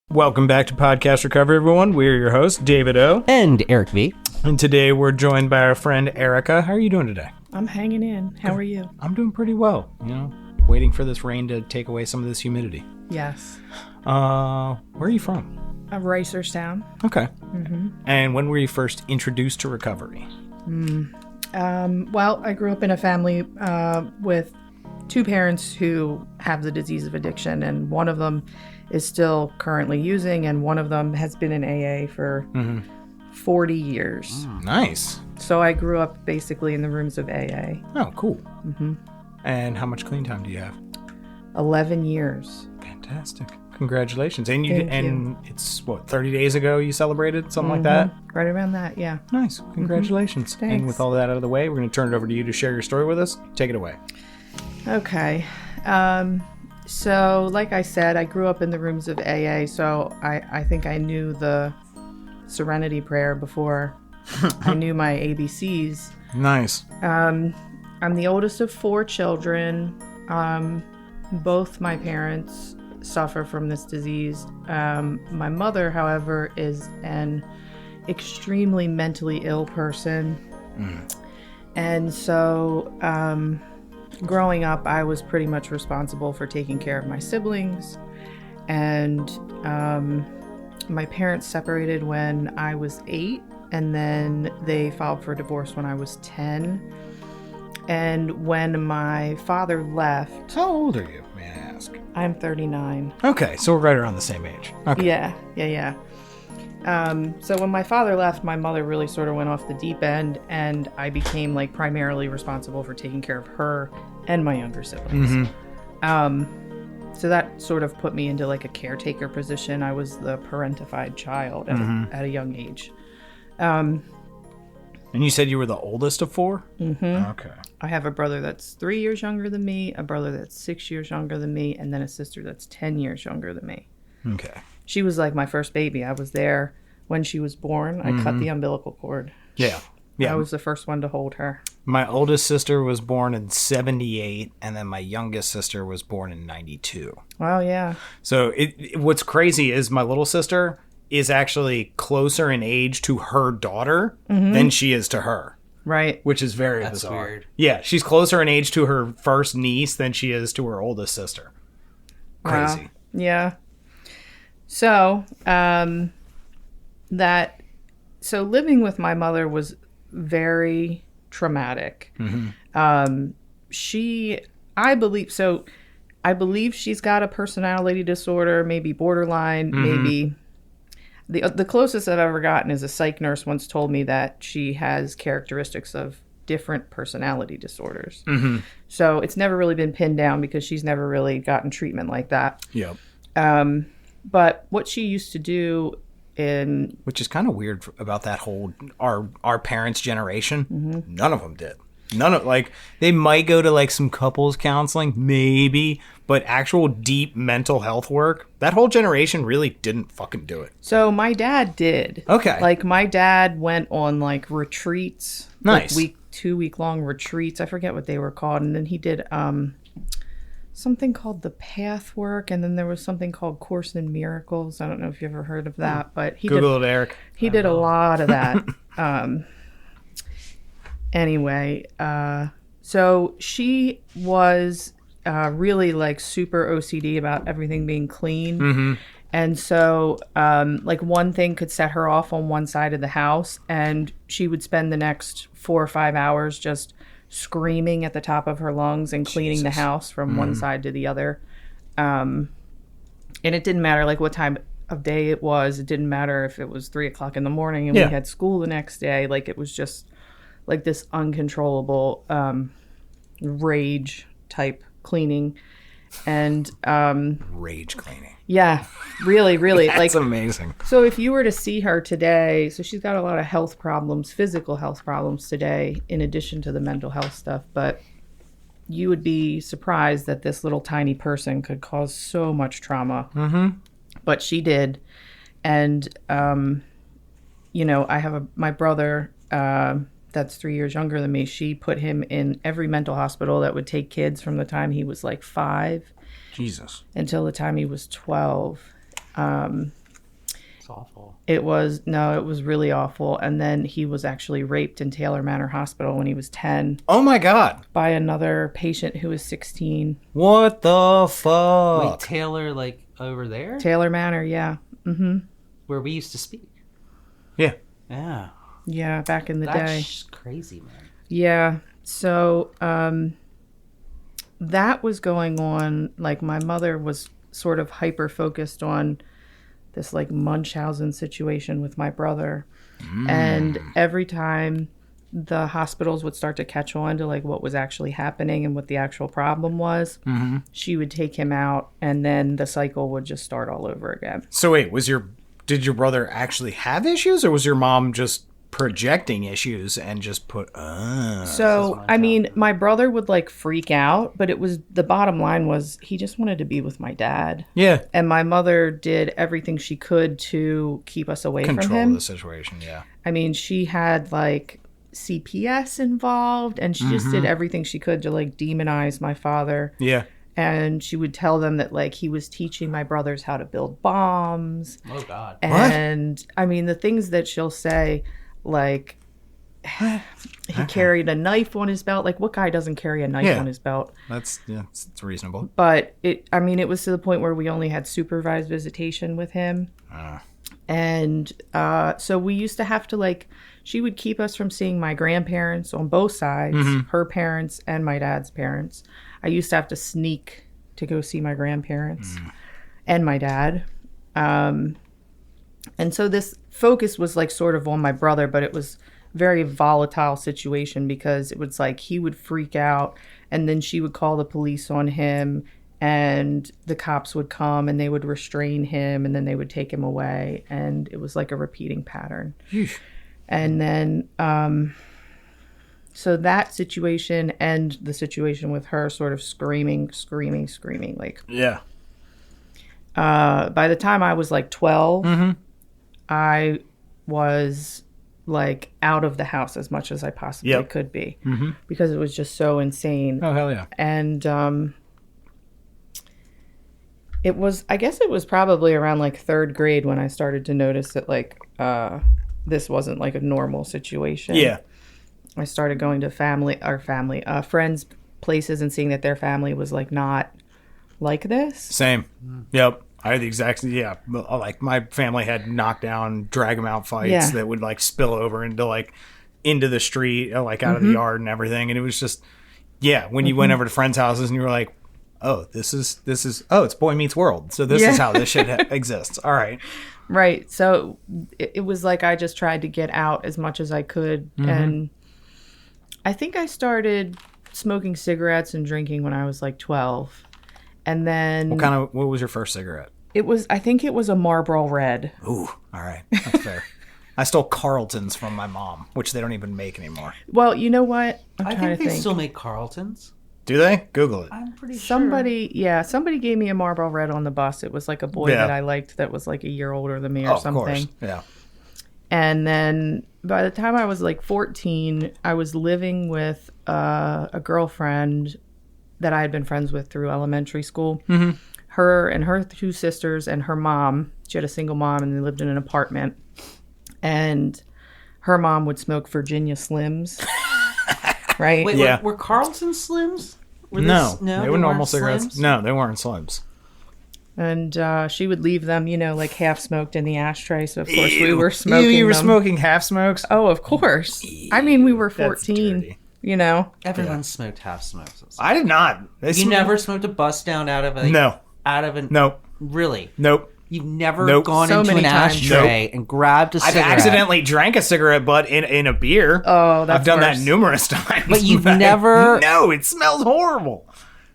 Welcome back to Podcast Recovery, everyone. We're your hosts, David O. And Eric V. And today we're joined by our friend Erica. How are you doing today? I'm hanging in. How are you? I'm doing pretty well, waiting for this rain to take away some of this humidity. Yes. Where are you from? Ricerstown. Okay. Mm-hmm. And when were you first introduced to recovery? Well, I grew up in a family with two parents who have the disease of addiction, and one of them is still currently using, and one of them has been in AA for 40 years. Nice. So I grew up basically in the rooms of AA. Oh, cool. Mm-hmm. And how much clean time do you have? 11 years. Fantastic. Congratulations. And Thank you. It's, 30 days ago you celebrated? Something like that? Right around that, yeah. Nice. Congratulations. Thanks. And with all that out of the way, we're going to turn it over to you to share your story with us. Take it away. Okay. So, like I said, I grew up in the rooms of AA, so I think I knew the Serenity Prayer before I knew my ABCs. Nice. I'm the oldest of four children. Both my parents suffer from this disease. My mother, however, is an extremely mentally ill person. And so, growing up, I was pretty much responsible for taking care of my siblings. And my parents separated when I was 8, and then they filed for divorce when I was 10. And when my father left... How old are you, may I ask? I'm 39. Okay, so we're right around the same age. Okay. Yeah. So when my father left, my mother really sort of went off the deep end, and I became primarily responsible for taking care of her and my younger siblings. So that sort of put me into a caretaker position. I was the parentified child at a young age. And you said you were the oldest of 4? Mm-hmm. Okay. I have a brother that's 3 years younger than me, a brother that's 6 years younger than me, and then a sister that's 10 years younger than me. Okay. She was like my first baby. I was there when she was born. I cut the umbilical cord. Yeah. I was the first one to hold her. My oldest sister was born in 78, and then my youngest sister was born in 92. Wow, yeah. So what's crazy is my little sister is actually closer in age to her daughter than she is to her. Right. Which is very That's bizarre. weird. Yeah, she's closer in age to her first niece than she is to her oldest sister. Crazy. Wow. Yeah. So, living with my mother was very traumatic. I believe she's got a personality disorder, maybe borderline, maybe. The closest I've ever gotten is a psych nurse once told me that she has characteristics of different personality disorders. So it's never really been pinned down because she's never really gotten treatment like that. Yep. But what she used to do which is kind of weird about that whole our parents' generation. None of them did. They might go to some couples counseling, maybe, but actual deep mental health work, that whole generation really didn't fucking do it. So my dad did. Okay. My dad went on retreats. Nice. 2-week-long retreats. I forget what they were called. And then he did something called the Path Work, and then there was something called Course in Miracles. I don't know if you ever heard of that, but Google it, Eric. He did a lot of that. Anyway, so she was really super OCD about everything being clean. And so one thing could set her off on one side of the house, and she would spend the next 4 or 5 hours just screaming at the top of her lungs and cleaning the house from one side to the other. And it didn't matter what time of day it was. It didn't matter if it was 3 o'clock in the morning and we had school the next day. It was just this uncontrollable rage type cleaning. And rage cleaning. Yeah, really, really. That's amazing. So if you were to see her today, so she's got a lot of health problems, physical health problems today, in addition to the mental health stuff. But you would be surprised that this little tiny person could cause so much trauma. But she did. And, I have my brother that that's 3 years younger than me, she put him in every mental hospital that would take kids from the time he was like 5 Jesus. until the time he was 12. It's awful. It was really awful. And then he was actually raped in Taylor Manor Hospital when he was 10 Oh my God. by another patient who was 16. What the fuck? Wait, Taylor, like over there, Taylor Manor, yeah. Mm-hmm. where we used to speak. Yeah. Yeah, Yeah, back in the day. that's crazy, man. Yeah. So that was going on. Like, my mother was sort of hyper focused on this like Munchausen situation with my brother. And every time the hospitals would start to catch on to like what was actually happening and what the actual problem was, she would take him out, and then the cycle would just start all over again. So wait, did your brother actually have issues, or was your mom just projecting issues and just put So, I mean, my brother would like freak out, but the bottom line was he just wanted to be with my dad. Yeah. And my mother did everything she could to keep us away from Control him. the situation, yeah. I mean, she had like CPS involved, and she just did everything she could to like demonize my father. Yeah. And she would tell them that like he was teaching my brothers how to build bombs. Oh God. And I mean, the things that she'll say, like he carried a knife on his belt. Like, what guy doesn't carry a knife on his belt? It's reasonable. But it was to the point where we only had supervised visitation with him. And so we used to have to like, she would keep us from seeing my grandparents on both sides, her parents and my dad's parents. I used to have to sneak to go see my grandparents and my dad. And so this focus was like sort of on my brother, but it was very volatile situation because it was like he would freak out, and then she would call the police on him, and the cops would come and they would restrain him, and then they would take him away, and it was like a repeating pattern. And then so that situation and the situation with her sort of screaming like, Yeah. by the time I was like 12, I was like out of the house as much as I possibly could be because it was just so insane. Oh, hell yeah. And I guess it was probably around like 3rd grade when I started to notice that like this wasn't like a normal situation. Yeah. I started going to friends' places and seeing that their family was like not like this. Same. Yep. I had the exact, like my family had knockdown, drag 'em out fights that would like spill over into the street, like out of the yard and everything. And it was just, when you went over to friends' houses and you were like, oh, this is, it's Boy Meets World. So this is how this shit exists. All right. Right. So it was like I just tried to get out as much as I could. And I think I started smoking cigarettes and drinking when I was like 12. And then What was your first cigarette? I think it was a Marlboro Red. Ooh, all right. That's fair. I stole Carlton's from my mom, which they don't even make anymore. Well, you know what? I think they still make Carltons. Do they? Google it. I'm pretty sure. Somebody gave me a Marlboro Red on the bus. It was like a boy that I liked that was like a year older than me or something. Of course. Yeah. And then by the time I was like 14, I was living with a girlfriend that I had been friends with through elementary school. Her and her 2 sisters and her mom. She had a single mom, and they lived in an apartment. And her mom would smoke Virginia Slims. Right? Wait, were Carlton Slims? No, they were normal weren't cigarettes. Slims? No, they weren't Slims. And she would leave them, like half smoked in the ashtray. So of course we were smoking. You were them. smoking half smokes? Oh, of course. I mean, we were 14. Everyone smoked half smokes. I did not. You never smoked a bust down out of a... No. Out of an... Nope. Really? Nope. You've never gone So into many an times. ashtray and grabbed a I've cigarette. accidentally drank a cigarette butt in a beer. Oh, that's I've done worse. that numerous times. But you've never... No, it smells horrible.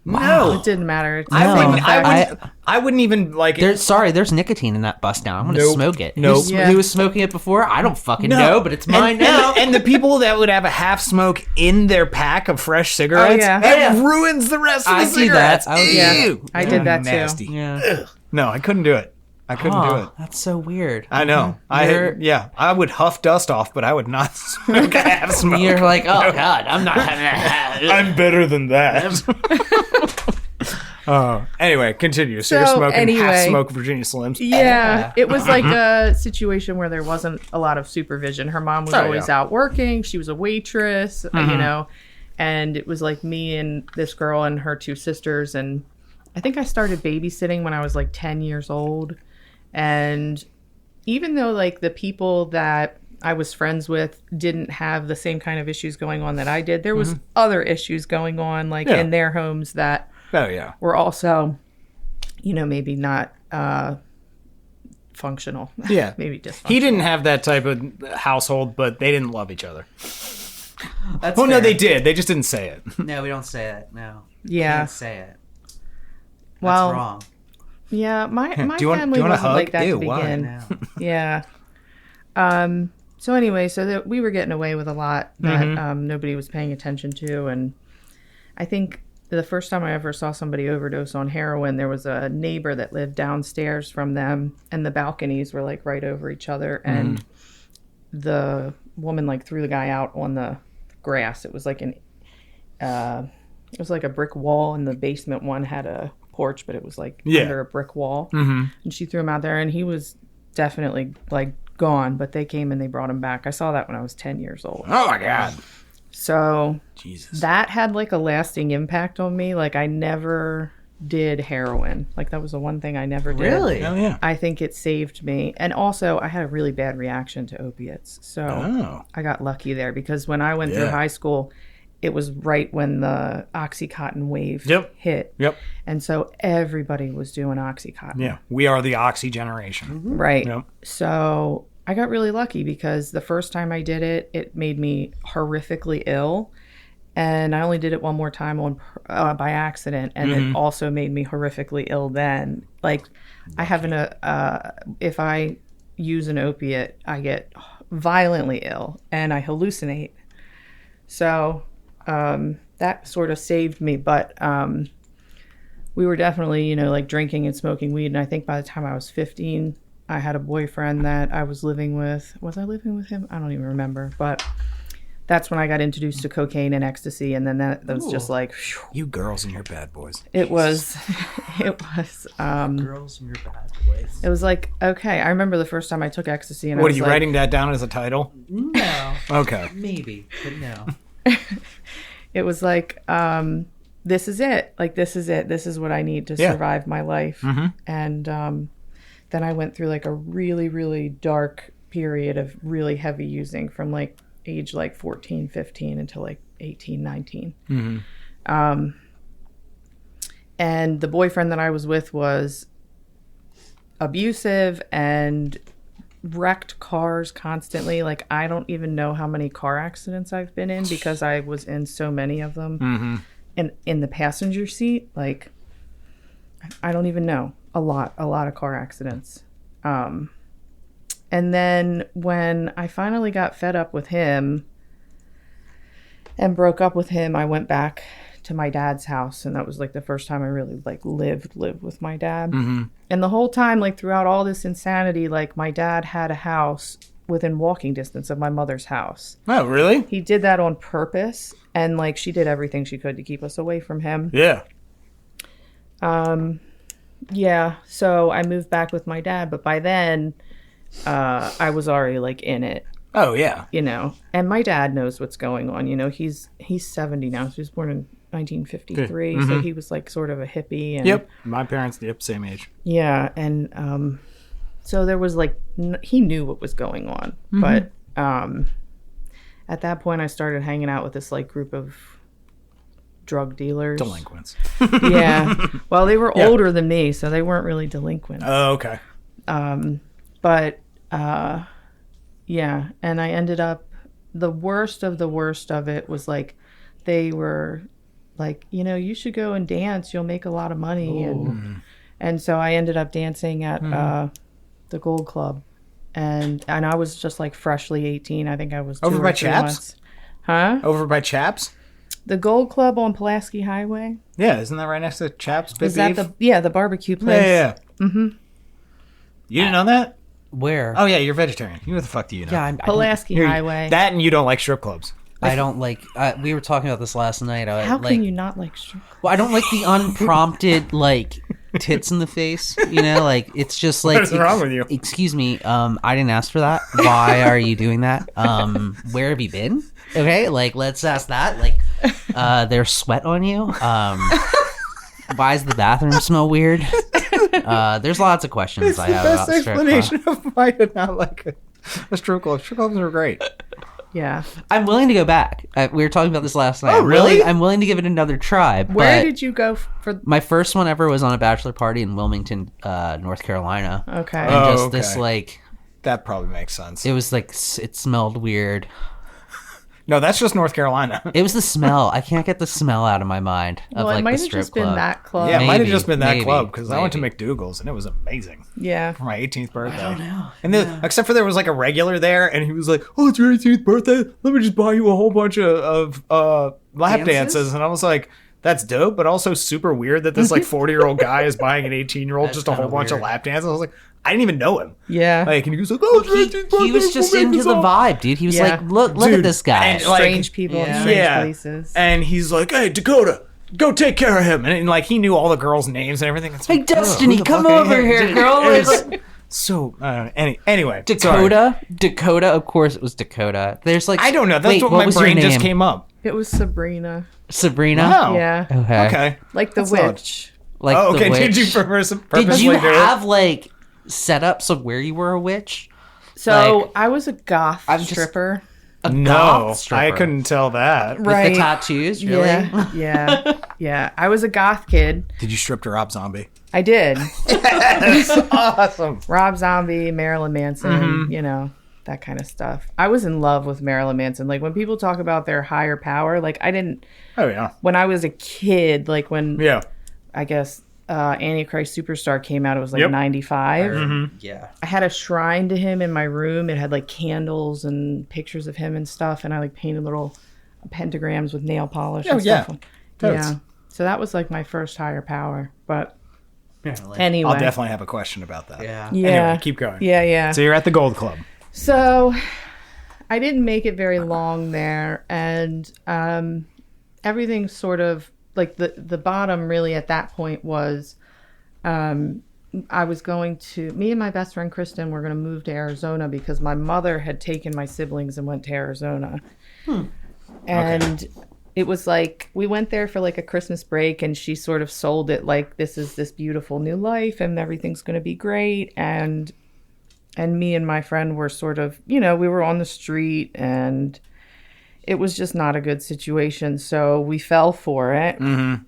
Wow. No. It didn't matter. It's I wouldn't even like it. There's nicotine in that bust down. I'm going to smoke it. Nope. Who was smoking it before? I don't fucking know, but it's mine now. And the people that would have a half smoke in their pack of fresh cigarettes, it ruins the rest of the cigarettes. I did that nasty. too. Yeah. No, I couldn't do it. I couldn't do it. That's so weird. I know. I would huff dust off, but I would not smoke half smoke. You're like, oh God, I'm not having that. I'm better than that. Anyway, continue. So you're smoking half smoke Virginia Slims. Yeah, it was like a situation where there wasn't a lot of supervision. Her mom was always out working. She was a waitress, you know, and it was like me and this girl and her two sisters. And I think I started babysitting when I was like 10 years old. And even though like the people that I was friends with didn't have the same kind of issues going on that I did, there was other issues going on like in their homes that were also, you know, maybe not functional. Yeah. Maybe dysfunctional. He didn't have that type of household, but they didn't love each other. That's no, fair. they did. They just didn't say it. No, we don't say it. No. Yeah. Can't say it. That's Well, wrong. Yeah, my do you want family a wasn't hug? like that Ew, to why? begin. No. Yeah. So anyway, we were getting away with a lot that nobody was paying attention to. And I think the first time I ever saw somebody overdose on heroin, there was a neighbor that lived downstairs from them, and the balconies were like right over each other. And the woman like threw the guy out on the grass. It was like it was like a brick wall, and the basement one had a porch, but it was like under a brick wall. And she threw him out there, and he was definitely like gone, but they came and they brought him back. I saw that when I was 10 years old. Oh my God. So Jesus. that had like a lasting impact on me. Like I never did heroin. Like that was the one thing I never did. Really? Oh yeah. I think it saved me. And also I had a really bad reaction to opiates. So I got lucky there because when I went through high school, it was right when the Oxycontin wave hit. Yep. And so everybody was doing Oxycontin. Yeah. We are the Oxy generation. Right. Yep. So I got really lucky because the first time I did it, it made me horrifically ill. And I only did it one more time by accident. And it also made me horrifically ill then. Like I have if I use an opiate, I get violently ill and I hallucinate. So that sort of saved me, but we were definitely, you know, like drinking and smoking weed. And I think by the time I was 15, I had a boyfriend that I was living with. Was I living with him? I don't even remember. But that's when I got introduced to cocaine and ecstasy. And then that was just like, whew. You girls and your bad boys. It was Girls and your bad boys. it was like, okay. I remember the first time I took ecstasy and I What, was are you like, writing that down as a title? No. Okay. Maybe, but no. it was like, this is it. Like, this is it. This is what I need to survive my life. And then I went through like a really, really dark period of really heavy using from like age like 14, 15 until like 18, 19. And the boyfriend that I was with was abusive and wrecked cars constantly. Like, I don't even know how many car accidents I've been in because I was in so many of them. And in the passenger seat, like, I don't even know. A lot of car accidents. And then when I finally got fed up with him and broke up with him, I went back to my dad's house, and that was like the first time I really like lived with my dad. And the whole time, like throughout all this insanity, like my dad had a house within walking distance of my mother's house. Oh, really? He did that on purpose, and like she did everything she could to keep us away from him. Yeah. Yeah, so I moved back with my dad, but by then I was already like in it. Oh, yeah. You know, and my dad knows what's going on. You know, he's 70 now. So he was born in 1953, so he was like sort of a hippie. And, Yep. My parents, same age. Yeah, and so there was like he knew what was going on, but at that point I started hanging out with this like group of drug dealers, Delinquents. Yeah, well, they were older than me, so they weren't really delinquents. Oh, okay. But yeah, and I ended up, the worst of it was like they were like, you know, you should go and dance, you'll make a lot of money. And so I ended up dancing at the Gold Club, and I was just like freshly 18. I think I was Over 2 by or 3 Chaps? months. Huh? Over by Chaps? The Gold Club on Pulaski Highway. Yeah, isn't that right next to Chaps? Is that the barbecue place? Yeah. You didn't know that? Where? Oh yeah, you're vegetarian. What the fuck do you know? Yeah, Pulaski Highway. That and you don't like strip clubs. I don't like. We were talking about this last night. How can you not like strip clubs? Well, I don't like the unprompted like tits in the face. You know, like it's just like. What is wrong with you? Excuse me. I didn't ask for that. Why are you doing that? Where have you been? Okay, like let's ask that. Like, there's sweat on you. Why does the bathroom smell weird? There's lots of questions I have about strip clubs. Explanation of why I did not like a strip club. Strip clubs are great. Yeah. I'm willing to go back. We were talking about this last night. Oh, really? I'm willing to give it another try. Where did you go for? My first one ever was on a bachelor party in Wilmington, North Carolina. Okay. And just this like, that probably makes sense. it was like it smelled weird. No, that's just North Carolina. It was the smell. I can't get the smell out of my mind of Well, like it might the have strip just club. been that club. Yeah, it might have Maybe, just been that maybe, club because I went to maybe. McDougal's and it was amazing Yeah. for my 18th birthday. I don't know. And except for there was like a regular there, and he was like, "Oh, it's your 18th birthday. Let me just buy you a whole bunch of lap dances." And I was like, "That's dope," but also super weird that this like 40-year-old guy is buying an 18-year-old That's just a whole kinda bunch of weird. lap dances. I was like, I didn't even know him. Yeah. Like, and he was like, "Oh, it's your 18th birthday. He was just we'll make into this the all." vibe, dude. He was Yeah. like, look Dude, at this guy. and, like, Strange people in yeah. strange Yeah. places. And he's like, "Hey, Dakota, go take care of him." And like he knew all the girls' names and everything. It's Hey, like, Destiny, who the come fuck- over here, girl. It was so anyway, sorry. Dakota. Of course, it was Dakota. There's like I don't know. That's wait, what my was your brain just name? came up. It was Sabrina. Sabrina. Wow. Yeah. Okay. Okay. Like the That's not- witch. Like Oh, okay. the Did you witch. purposely Did you do it? have like setups of where you were a witch? So Like, I was a goth I'm just- stripper. A No, goth stripper. I couldn't tell that. With Right. the tattoos, really? Yeah. Yeah. Yeah. I was a goth kid. Did you strip to Rob Zombie? I did. Awesome. Rob Zombie, Marilyn Manson, you know, that kind of stuff. I was in love with Marilyn Manson. Like when people talk about their higher power, like I didn't, Oh yeah. when I was a kid, like when Yeah. I guess Antichrist Superstar came out, it was like Yep. 95. Yeah. I had a shrine to him in my room. It had like candles and pictures of him and stuff. And I like painted little pentagrams with nail polish and Oh, yeah. stuff. Totes. Yeah. So that was like my first higher power. But Like, anyway. I'll definitely have a question about that. yeah. Yeah. Anyway, keep going. Yeah, yeah. So you're at the Gold Club. So I didn't make it very long there, and everything sort of like the bottom really at that point was I was going to, me and my best friend Kristen were going to move to Arizona because my mother had taken my siblings and went to Arizona. And it was like, we went there for like a Christmas break and she sort of sold it like, this is this beautiful new life and everything's going to be great. And me and my friend were sort of, you know, we were on the street and it was just not a good situation. So we fell for it. Mm-hmm.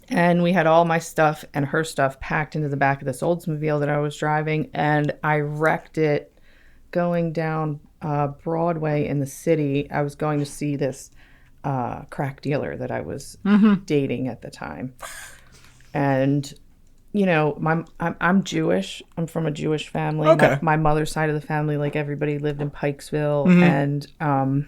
And we had all my stuff and her stuff packed into the back of this Oldsmobile that I was driving. And I wrecked it going down Broadway in the city. I was going to see this crack dealer that I was dating at the time. And, you know, I'm Jewish. I'm from a Jewish family. Okay. My mother's side of the family, like everybody lived in Pikesville. And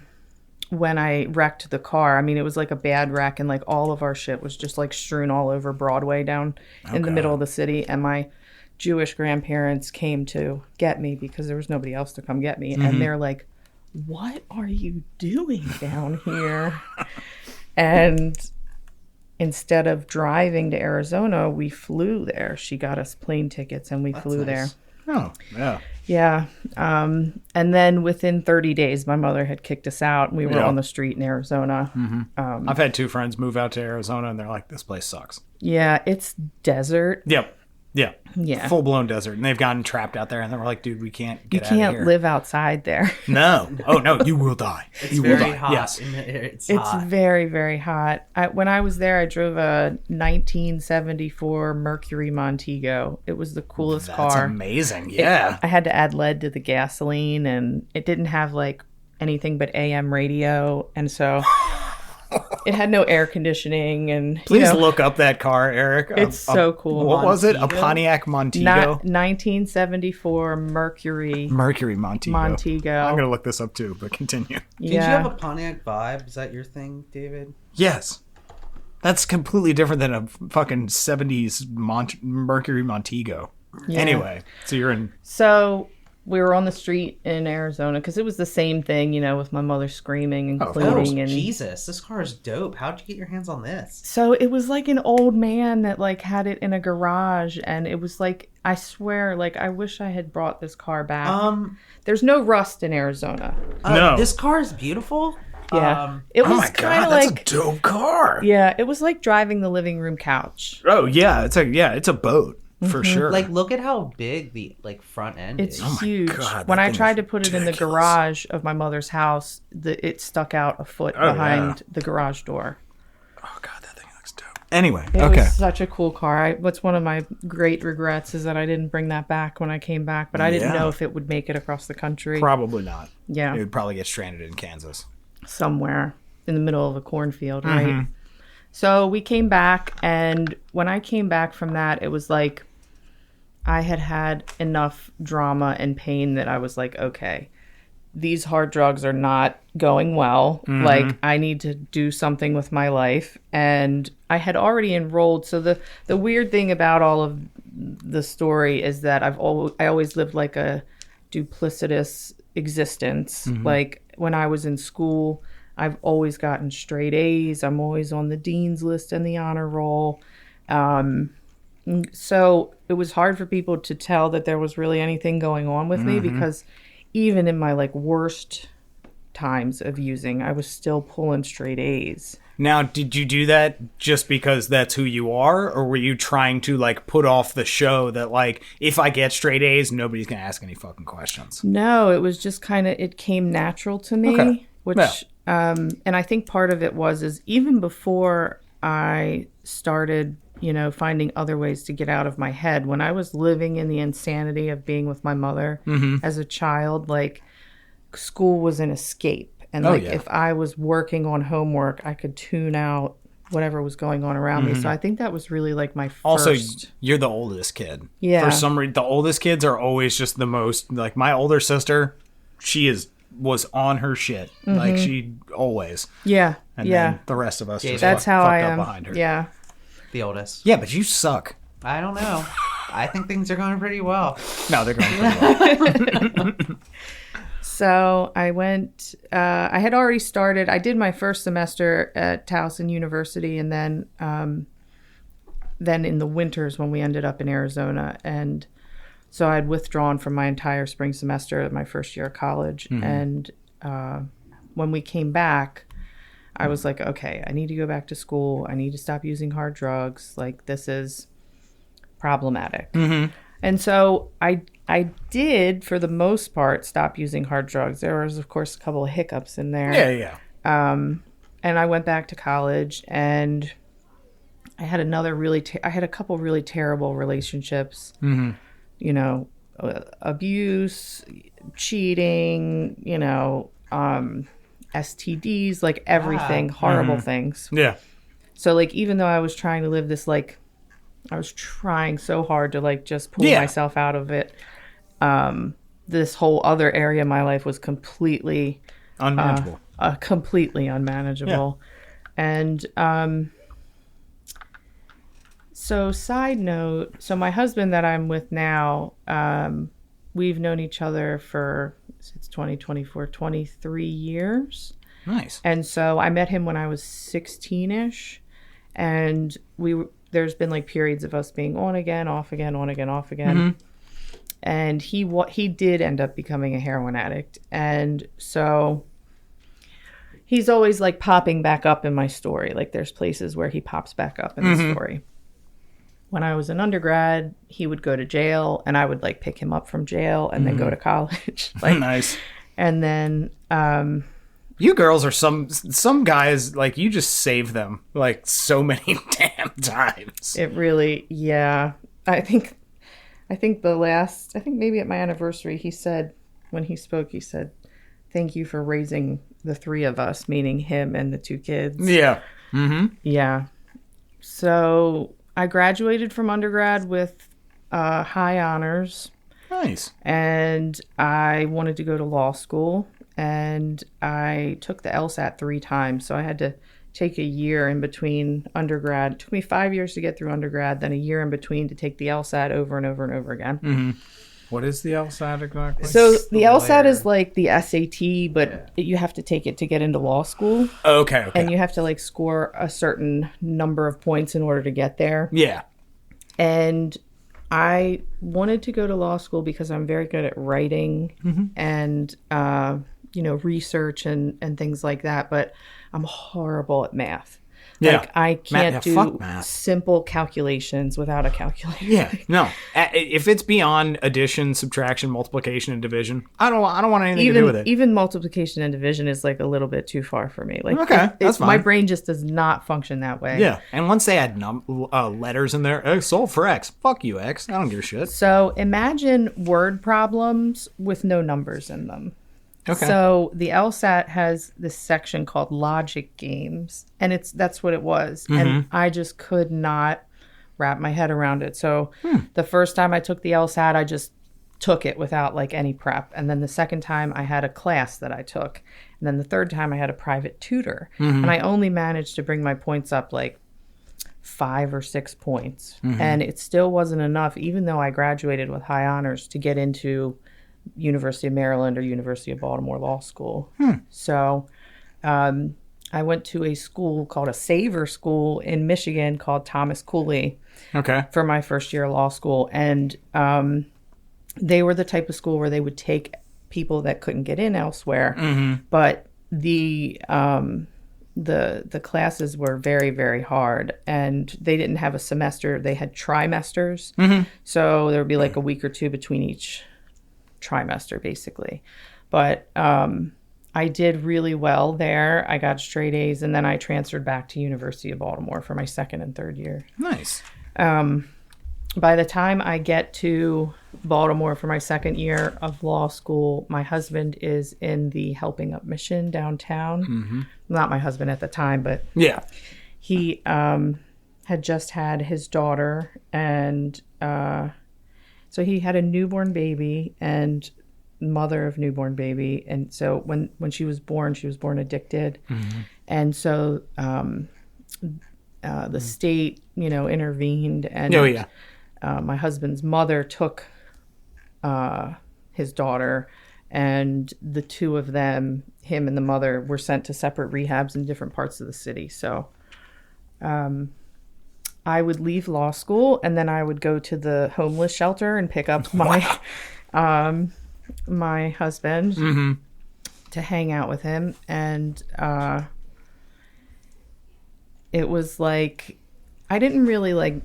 when I wrecked the car, I mean, it was like a bad wreck and like all of our shit was just like strewn all over Broadway down in the middle of the city. And my Jewish grandparents came to get me because there was nobody else to come get me. And they're like, what are you doing down here? And instead of driving to Arizona, we flew there. She got us plane tickets and we flew there. Oh, yeah. Yeah. And then within 30 days, my mother had kicked us out and we were Yeah. on the street in Arizona. I've had two friends move out to Arizona and they're like, this place sucks. Yeah, it's desert. Yep. Yeah. Yeah. Full blown desert. And they've gotten trapped out there and they were like, dude, we can't You get out of can't here. live outside there. No. Oh, no. You will die. It's you will very die. hot. Yes. It's It's hot. very, very hot. When I was there, I drove a 1974 Mercury Montego. It was the coolest That's car. amazing. Yeah. I had to add lead to the gasoline, and it didn't have like anything but AM radio, and so it had no air conditioning. And Please you know, look up that car, Eric. It's so cool. What was it? A Montego? Pontiac Montego? 1974 Mercury Mercury Montego. Montego. I'm going to look this up too, but continue. Did Yeah. you have a Pontiac vibe? Is that your thing, David? Yes. That's completely different than a fucking 70s Mercury Montego. Yeah. Anyway, so you're in. So we were on the street in Arizona because it was the same thing, you know, with my mother screaming and Oh, of cleaning. And Jesus, this car is dope. How'd you get your hands on this? so it was like an old man that like had it in a garage, and it was like, I swear, like I wish I had brought this car back. There's no rust in Arizona. No. This car is beautiful. Yeah, it was Oh my kind god, of that's like a dope car. yeah, it was like driving the living room couch. Oh yeah, it's a boat for sure. Like, look at how big the like front end It's is. huge. God, When that I thing tried is to put it in the ridiculous. garage of my mother's house, it stuck out a foot Oh, behind yeah. the garage door. Oh god, that thing looks dope. Anyway, It okay. was such a cool car. What's one of my great regrets is that I didn't bring that back when I came back, but I didn't Yeah. know if it would make it across the country. Probably not. Yeah, It would probably get stranded in Kansas. somewhere in the middle of a cornfield, right? So we came back, and when I came back from that, it was like I had enough drama and pain that I was like, okay, these hard drugs are not going well. Like, I need to do something with my life. And I had already enrolled. So the weird thing about all of the story is that I always lived like a duplicitous existence. Like, when I was in school, I've always gotten straight A's. I'm always on the dean's list and the honor roll. So it was hard for people to tell that there was really anything going on with me, because even in my like worst times of using, I was still pulling straight A's. Now, did you do that just because that's who you are, or were you trying to like put off the show that like if I get straight A's, nobody's gonna ask any fucking questions? No, it was just kind of, it came natural to me, Okay. which, Yeah. and I think part of it is even before I started, you know, finding other ways to get out of my head, when I was living in the insanity of being with my mother as a child, like school was an escape. And like, yeah. if I was working on homework, I could tune out whatever was going on around me. So I think that was really like my first. Also, you're the oldest kid. Yeah. For some reason, the oldest kids are always just the most like my older sister. Was on her shit. Like she always. Yeah. And yeah. then the rest of us just That's how fucked I up am. behind her. Yeah. The oldest. Yeah, but you suck. I don't know. I think things are going pretty well. No, they're going pretty well. So I went, I had already started, I did my first semester at Towson University, and then in the winters when we ended up in Arizona. And so I'd withdrawn from my entire spring semester of my first year of college. And when we came back, I was like, okay, I need to go back to school. I need to stop using hard drugs. Like, this is problematic. And so I did, for the most part, stop using hard drugs. There was, of course, a couple of hiccups in there. Yeah. And I went back to college, and I had I had a couple really terrible relationships. You know, abuse, cheating, you know, STDs, like everything, horrible things. Yeah. So like, even though I was trying to live this, like, I was trying so hard to like just pull Yeah. myself out of it. This whole other area of my life was completely Unmanageable. completely unmanageable. And so side note, so my husband that I'm with now, we've known each other for, since 2024, 23 years. Nice. And so I met him when I was 16-ish, and there's been like periods of us being on again, off again, on again, off again. And he did end up becoming a heroin addict. And so he's always like popping back up in my story. Like, there's places where he pops back up in the story. When I was an undergrad, he would go to jail, and I would like pick him up from jail and then go to college. Like, Nice. and then You girls are some guys, like, you just save them, like, so many damn times. it really, yeah. I think maybe at my anniversary, he said, when he spoke, he said, "Thank you for raising the three of us," meaning him and the two kids. Yeah. Yeah. So I graduated from undergrad with high honors, Nice. and I wanted to go to law school, and I took the LSAT 3 times. So I had to take a year in between undergrad. It took me 5 years to get through undergrad, then a year in between to take the LSAT over and over and over again. What is the LSAT exactly? So the LSAT is like the SAT, but you have to take it to get into law school. Okay. And you have to like score a certain number of points in order to get there. Yeah. And I wanted to go to law school because I'm very good at writing and, research and things like that. But I'm horrible at math. Yeah. Like I can't fuck do math. simple calculations without a calculator. Yeah. No. If it's beyond addition, subtraction, multiplication, and division, I don't want anything to do with it. Even multiplication and division is like a little bit too far for me. Like, okay, that's fine. My brain just does not function that way. Yeah. And once they add letters in there, solve for X. Fuck you, X. I don't give a shit. So imagine word problems with no numbers in them. Okay. So the LSAT has this section called logic games, and that's what it was. And I just could not wrap my head around it. So the first time I took the LSAT, I just took it without like any prep. And then the second time I had a class that I took. And then the third time I had a private tutor. And I only managed to bring my points up like 5 or 6 points. And it still wasn't enough, even though I graduated with high honors, to get into University of Maryland or University of Baltimore Law School. So I went to a school called a Saver School in Michigan called Thomas Cooley for my first year of law school. And they were the type of school where they would take people that couldn't get in elsewhere. But the classes were very, very hard, and they didn't have a semester. They had trimesters. So there would be like a week or two between each trimester, basically. But I did really well there. I got straight A's, and then I transferred back to University of Baltimore for my second and third year. Nice. By the time I get to Baltimore for my second year of law school, my husband is in the Helping Up mission downtown. Not my husband at the time, but he had just had his daughter, and so he had a newborn baby and mother of newborn baby. And so when she was born addicted. And so the state, intervened, and my husband's mother took his daughter, and the two of them, him and the mother, were sent to separate rehabs in different parts of the city. So I would leave law school, and then I would go to the homeless shelter and pick up my my husband to hang out with him. And it was like, I didn't really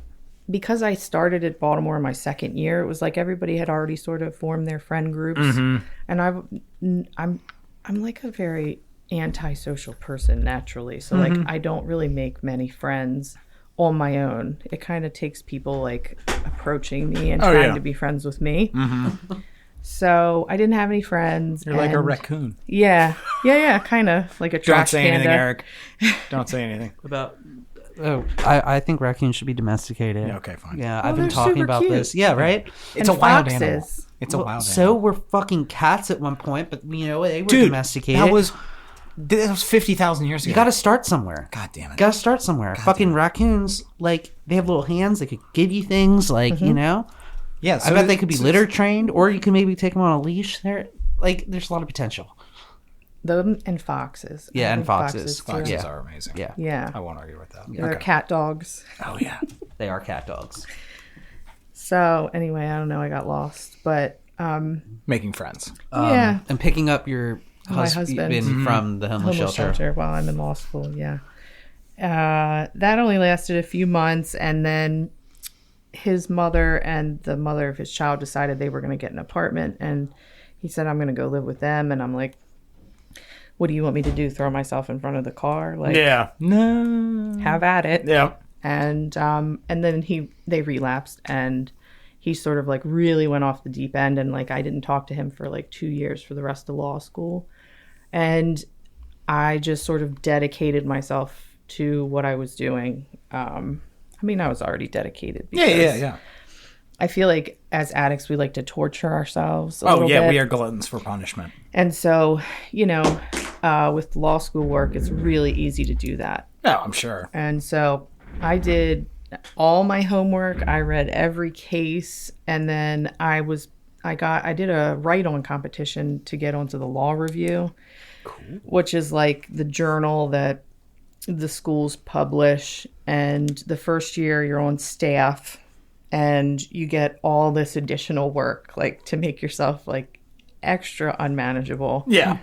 because I started at Baltimore in my second year, it was like everybody had already sort of formed their friend groups. And I'm like a very antisocial person naturally. So like I don't really make many friends on my own. It kind of takes people like approaching me and trying to be friends with me. So I didn't have any friends. You're like a raccoon. Yeah, kind of like a trash panda. Don't say anything, Eric. Don't say anything. I think raccoons should be domesticated. Yeah, okay, fine. Yeah, I've been talking about this. Yeah, right? It's a wild animal. It's a wild animal. So were fucking cats at one point, but they were domesticated. That was 50,000 years ago. You got to start somewhere. God damn it. Got to start somewhere. Fucking raccoons, like, they have little hands. They could give you things, like, Yeah, so I bet they could be litter trained, or you can maybe take them on a leash. There's a lot of potential. Them and foxes. Yeah, and foxes. Foxes are amazing. Yeah. I won't argue with that. They're cat dogs. Oh, yeah. They are cat dogs. So, anyway, I don't know. I got lost. But, making friends. yeah. And picking up your My husband from the homeless shelter while I'm in law school, yeah. That only lasted a few months, and then his mother and the mother of his child decided they were going to get an apartment, and he said, I'm going to go live with them. And I'm like, what do you want me to do? Throw myself in front of the car? Like, yeah. No. Have at it. Yeah. And then they relapsed, and he sort of like really went off the deep end, and like I didn't talk to him for like 2 years for the rest of law school. And I just sort of dedicated myself to what I was doing. I mean, I was already dedicated. Yeah. I feel like as addicts, we like to torture ourselves a little bit. We are gluttons for punishment. And so, with law school work, it's really easy to do that. No, I'm sure. And so I did all my homework. I read every case, and then I did a write-on competition to get onto the law review, which is like the journal that the schools publish. And the first year you're on staff, and you get all this additional work, like to make yourself like extra unmanageable. Yeah.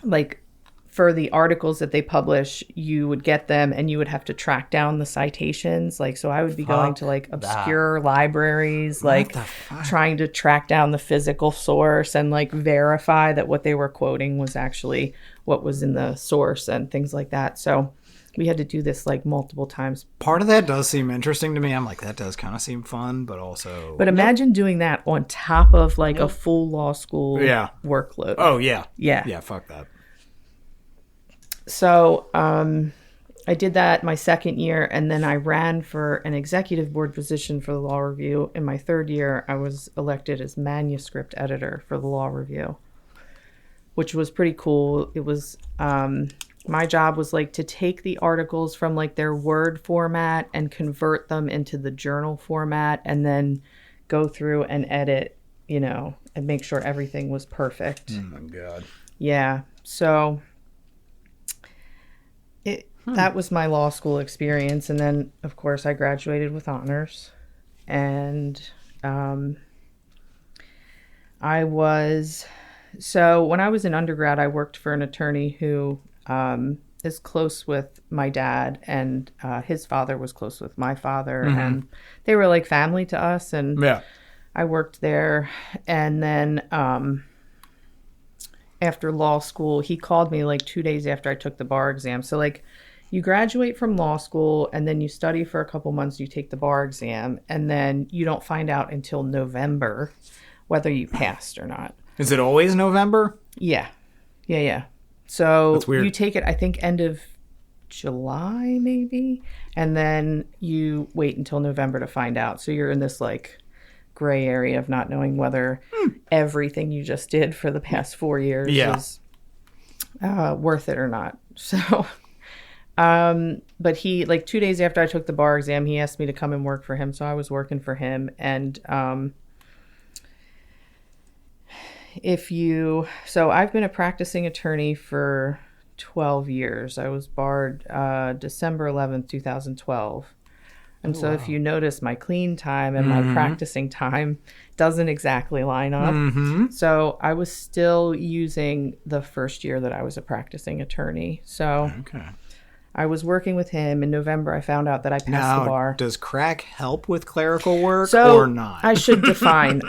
Like for the articles that they publish, you would get them and you would have to track down the citations. Like, so I would be going to like obscure libraries, like trying to track down the physical source and like verify that what they were quoting was actually what was in the source and things like that. So we had to do this like multiple times. Part of that does seem interesting to me. I'm like, that does kind of seem fun, but also... But imagine doing that on top of like a full law school workload. Oh, yeah. Yeah. Yeah, fuck that. So I did that my second year, and then I ran for an executive board position for the law review. In my third year, I was elected as manuscript editor for the law review, which was pretty cool. It was my job was like to take the articles from like their Word format and convert them into the journal format, and then go through and edit, you know, and make sure everything was perfect. Oh my God. Yeah. So that was my law school experience. And then, of course, I graduated with honors. And so when I was in undergrad, I worked for an attorney who is close with my dad, and his father was close with my father. Mm-hmm. And they were like family to us. And I worked there. And then after law school, he called me like 2 days after I took the bar exam. So like, you graduate from law school, and then you study for a couple months, you take the bar exam, and then you don't find out until November whether you passed or not. Is it always November? Yeah. So that's weird. You take it, I think, end of July, maybe, and then you wait until November to find out. So you're in this like gray area of not knowing whether everything you just did for the past 4 years is worth it or not. So... but he, like 2 days after I took the bar exam, he asked me to come and work for him. So I was working for him. And, so I've been a practicing attorney for 12 years. I was barred, December 11th, 2012. And so if you notice, my clean time and my practicing time doesn't exactly line up. Mm-hmm. So I was still using the first year that I was a practicing attorney. So I was working with him. In November, I found out that I passed the bar. Does crack help with clerical work or not? I should define.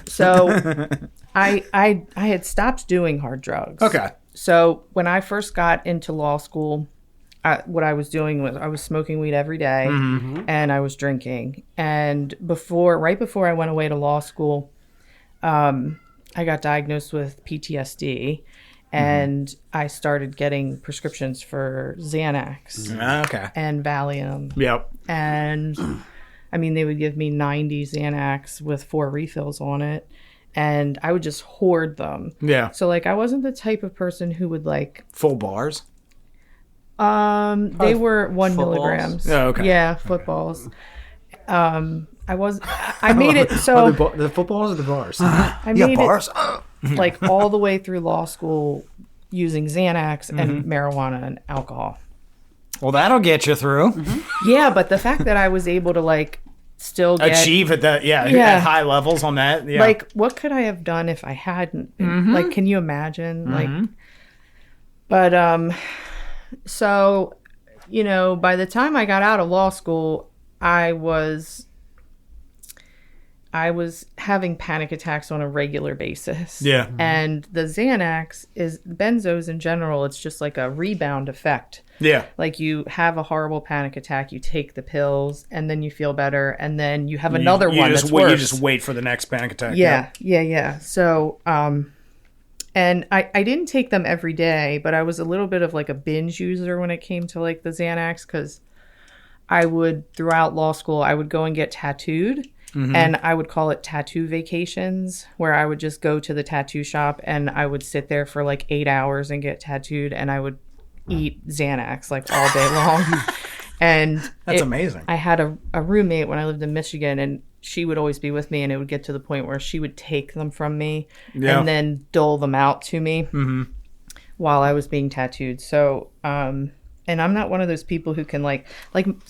So I had stopped doing hard drugs. Okay. So when I first got into law school, what I was doing was I was smoking weed every day, and I was drinking. And right before I went away to law school, I got diagnosed with PTSD. And I started getting prescriptions for Xanax and Valium. Yep. And I mean, they would give me 90 Xanax with 4 refills on it. And I would just hoard them. Yeah. So like, I wasn't the type of person who would like... Full bars? They were 1 milligrams. Oh, okay. Yeah, footballs. I made it so... the footballs or the bars? I made bars? Like all the way through law school using Xanax and marijuana and alcohol. Well, that'll get you through. Yeah, but the fact that I was able to like still achieve at that, at high levels on that. Yeah. Like, what could I have done if I hadn't been? Like, can you imagine? Like, but so, you know, by the time I got out of law school, I was having panic attacks on a regular basis. Yeah. And the Xanax benzos in general, it's just like a rebound effect. Yeah. Like you have a horrible panic attack, you take the pills, and then you feel better, and then you have another one that's worse. You just wait for the next panic attack. Yeah. So, and I didn't take them every day, but I was a little bit of like a binge user when it came to like the Xanax, because throughout law school, I would go and get tattooed. And I would call it tattoo vacations, where I would just go to the tattoo shop and I would sit there for like 8 hours and get tattooed, and I would eat Xanax like all day long. And That's amazing. I had a roommate when I lived in Michigan, and she would always be with me, and it would get to the point where she would take them from me and then dole them out to me while I was being tattooed. So, and I'm not one of those people who can like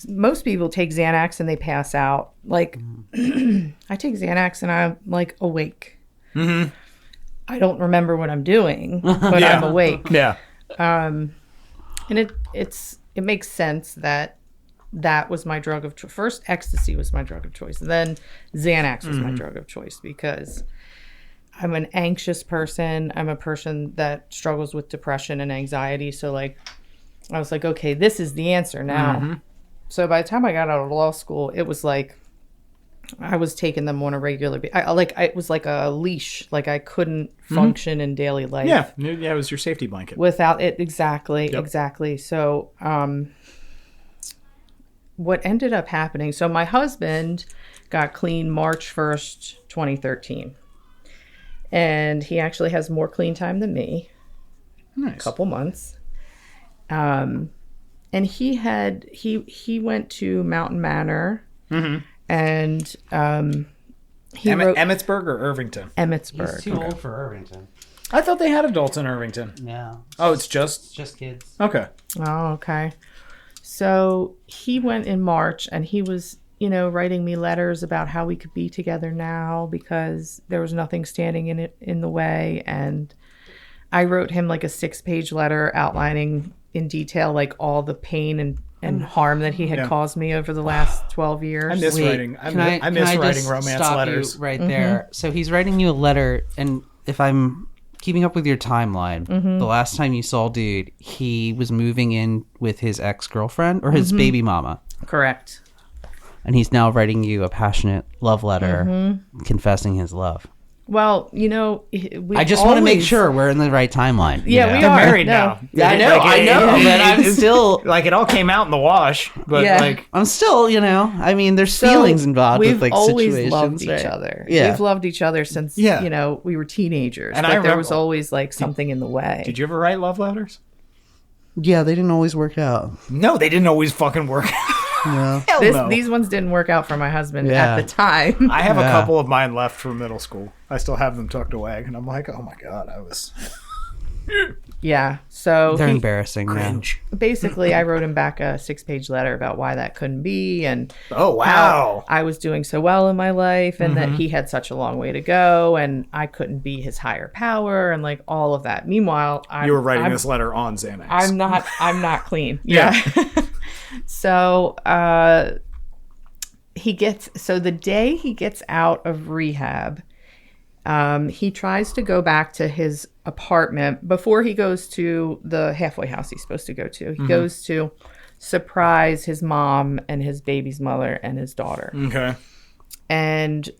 most people take Xanax and they pass out. Like I take Xanax and I'm like awake. I don't remember what I'm doing, but I'm awake. Yeah. And it makes sense that was my drug of choice. First, ecstasy was my drug of choice. Then Xanax was my drug of choice because I'm an anxious person. I'm a person that struggles with depression and anxiety. So like, I was like, okay, this is the answer now. So by the time I got out of law school, it was like I was taking them on a regular it was like a leash. Like I couldn't function in daily life. Yeah, it was your safety blanket. Without it, exactly. So what ended up happening, so my husband got clean March 1st, 2013. And he actually has more clean time than me. Nice. A couple months. And he went to Mountain Manor, and he wrote Emmitsburg or Irvington? Emmitsburg. He's too old for Irvington. I thought they had adults in Irvington. Yeah. Oh, it's just kids. Okay. Oh, okay. So he went in March, and he was, writing me letters about how we could be together now because there was nothing standing in the way. And I wrote him like a 6-page letter outlining in detail like all the pain and harm that he had caused me over the last 12 years. I miss writing. I miss writing romance letters. Right there. So he's writing you a letter, and if I'm keeping up with your timeline, the last time you saw dude, he was moving in with his ex-girlfriend or his baby mama. Correct. And he's now writing you a passionate love letter confessing his love. Well, I just want to make sure we're in the right timeline. Yeah, we They're are married no. now. Yeah, I know, but I'm still like it all came out in the wash. But like I'm still, I mean, there's feelings involved with like always situations. loved each right? other. Yeah. We've loved each other since we were teenagers. And but I there remember- was always like something in the way. did you ever write love letters? Yeah, they didn't always work out. No, they didn't always fucking work. No. Hell no. These ones didn't work out for my husband at the time. I have a couple of mine left from middle school. I still have them tucked away, and I'm like, oh my god, I was Yeah. So They're embarrassing. cringe. basically, I wrote him back a 6-page letter about why that couldn't be and Oh wow. how I was doing so well in my life and that he had such a long way to go and I couldn't be his higher power and like all of that. Meanwhile, You were writing this letter on Xanax. I'm not clean. Yeah. So the day he gets out of rehab, he tries to go back to his apartment before he goes to the halfway house he's supposed to go to. He goes to surprise his mom and his baby's mother and his daughter. Okay. And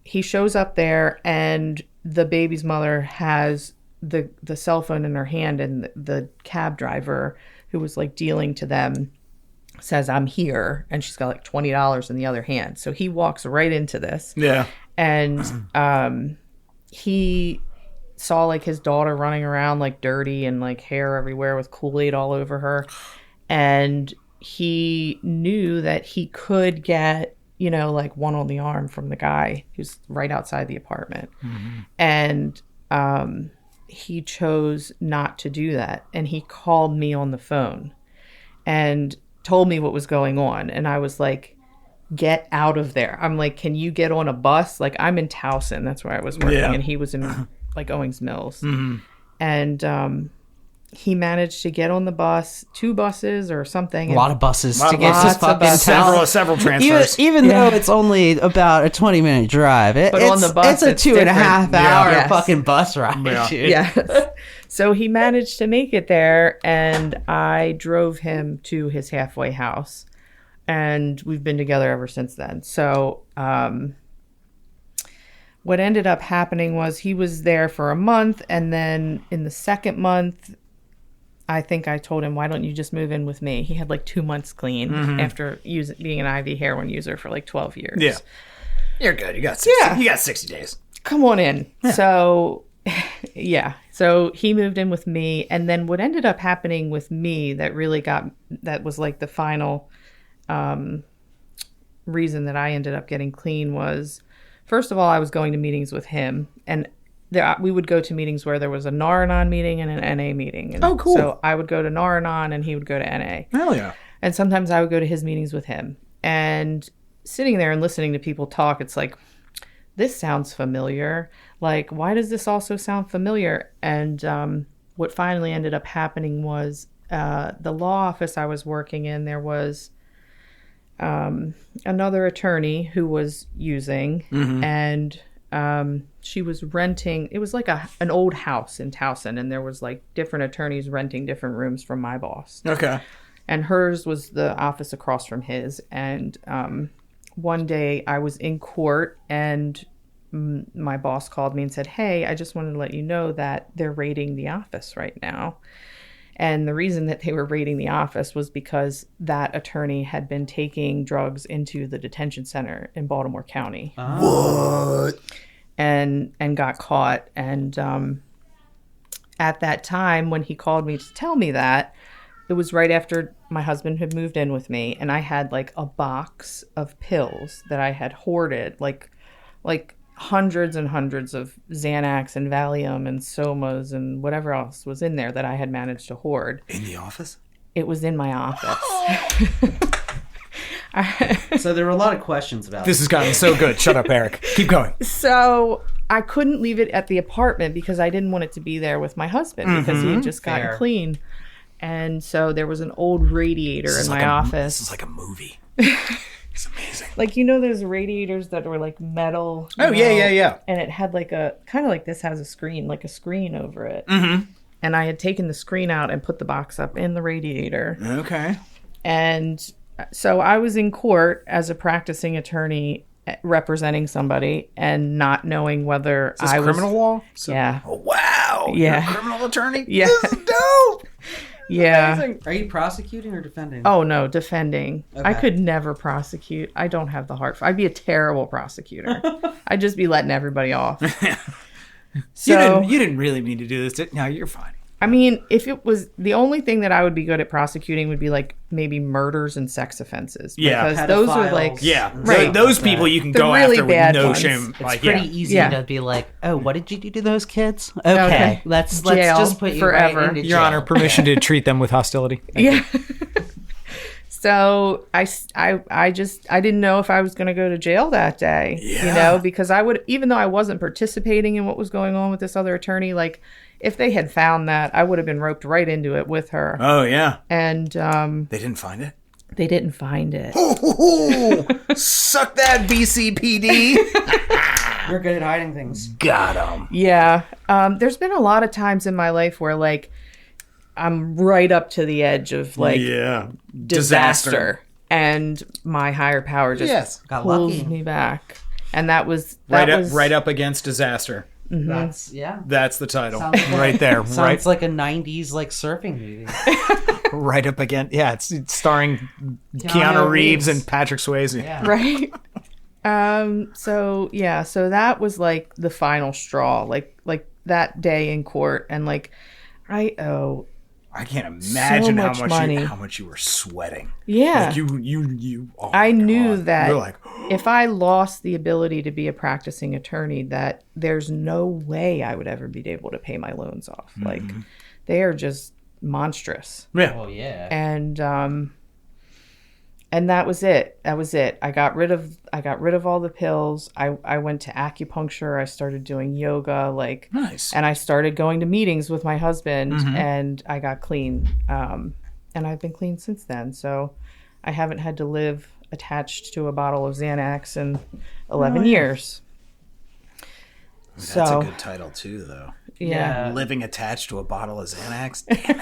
he shows up there and the baby's mother has the cell phone in her hand and the cab driver who was like dealing to them says, I'm here. And she's got like $20 in the other hand. So he walks right into this. Yeah. And he saw like his daughter running around like dirty and like hair everywhere with Kool-Aid all over her. And he knew that he could get, like one on the arm from the guy who's right outside the apartment. And he chose not to do that. And he called me on the phone and told me what was going on. And I was like, get out of there. I'm like, can you get on a bus? Like, I'm in Towson. That's where I was working. And he was in like Owings Mills. And he managed to get on the bus, 2 buses or something. A lot of buses to get lots to of fucking buses. town. Several transfers. Even though it's only about a 20-minute drive, But on the bus, it's a 2.5 different. hour Yes. fucking bus ride. Yeah. Dude. Yes. So he managed to make it there, and I drove him to his halfway house, and we've been together ever since then. So what ended up happening was he was there for a month, and then in the second month, I think I told him, why don't you just move in with me? He had like 2 months clean after being an IV heroin user for like 12 years. Yeah. You're good. You got 60, You got 60 days. Come on in. Yeah. So, So he moved in with me, and then what ended up happening with me that was like the final reason that I ended up getting clean was, first of all, I was going to meetings with him, and we would go to meetings where there was a Nar-Anon meeting and an NA meeting. And oh, cool. So I would go to Nar-Anon and he would go to NA. Hell yeah. And sometimes I would go to his meetings with him. And sitting there and listening to people talk, it's like, this sounds familiar. Like, why does this also sound familiar? And what finally ended up happening was the law office I was working in, there was another attorney who was using, and she was renting. It was like an old house in Towson, and there was like different attorneys renting different rooms from my boss. Okay. And hers was the office across from his. And one day I was in court, and my boss called me and said, "Hey, I just wanted to let you know that they're raiding the office right now." And the reason that they were raiding the office was because that attorney had been taking drugs into the detention center in Baltimore County. What? And got caught. And at that time, when he called me to tell me that, it was right after my husband had moved in with me, and I had like a box of pills that I had hoarded, like hundreds and hundreds of Xanax and Valium and Somas and whatever else was in there that I had managed to hoard. In the office? It was in my office. So there were a lot of questions about This has gotten so good. Shut up, Eric. Keep going. So I couldn't leave it at the apartment because I didn't want it to be there with my husband because he had just gotten Fair. clean. And so there was an old radiator in my office. This is like a movie. It's amazing. Like, those radiators that were like metal. Oh, yeah. And it had like a, kind of like this has a screen, like a screen over it. Mm-hmm. And I had taken the screen out and put the box up in the radiator. Okay. And so I was in court as a practicing attorney representing somebody and not knowing whether Is this I was criminal law? So, Yeah. Oh, wow. Yeah. You're a criminal attorney? Yeah. This is dope. Yeah. Amazing. Are you prosecuting or defending? Oh no, defending. Okay. I could never prosecute. I don't have the heart. I'd be a terrible prosecutor. I'd just be letting everybody off. So You didn't really mean to do this. No, you're fine. I mean, if it was the only thing that I would be good at prosecuting would be like maybe murders and sex offenses. Yeah. Because those are like Pedophiles. Yeah. Right. Those people you can The go really after with bad no ones. shame. It's Like, pretty yeah. easy Yeah. to be like, oh, what did you do to those kids? Okay, let's Jail just put you forever. right into Your jail. Honor, permission to treat them with hostility. Yeah. So I didn't know if I was going to go to jail that day, Yeah. because I would, even though I wasn't participating in what was going on with this other attorney, like if they had found that, I would have been roped right into it with her. Oh, yeah. And They didn't find it? they didn't find it. Suck that, BCPD. You're good at hiding things. Got him. Yeah. There's been a lot of times in my life where like I'm right up to the edge of like Yeah. disaster. And my higher power just Yes. Got pulls lucky. me back. And that was Right up against disaster. That's That's the title. Sounds like- Right there. Sounds like a '90s like surfing movie. Right up against. Yeah, it's starring Keanu Reeves and Patrick Swayze. Yeah. right. So that was like the final straw, like that day in court, and like I owe I can't imagine So how much much money. how much you were sweating. yeah. Like you. Oh I my knew God. that You're like, if I lost the ability to be a practicing attorney, that there's no way I would ever be able to pay my loans off. Like they are just monstrous. yeah. Oh yeah. And that was it. I got rid of all the pills. I went to acupuncture. I started doing yoga, like Nice. and I started going to meetings with my husband, and I got clean. And I've been clean since then. So I haven't had to live attached to a bottle of Xanax in 11 years. That's So a good title too, though. yeah. Living attached to a bottle of Xanax. Damn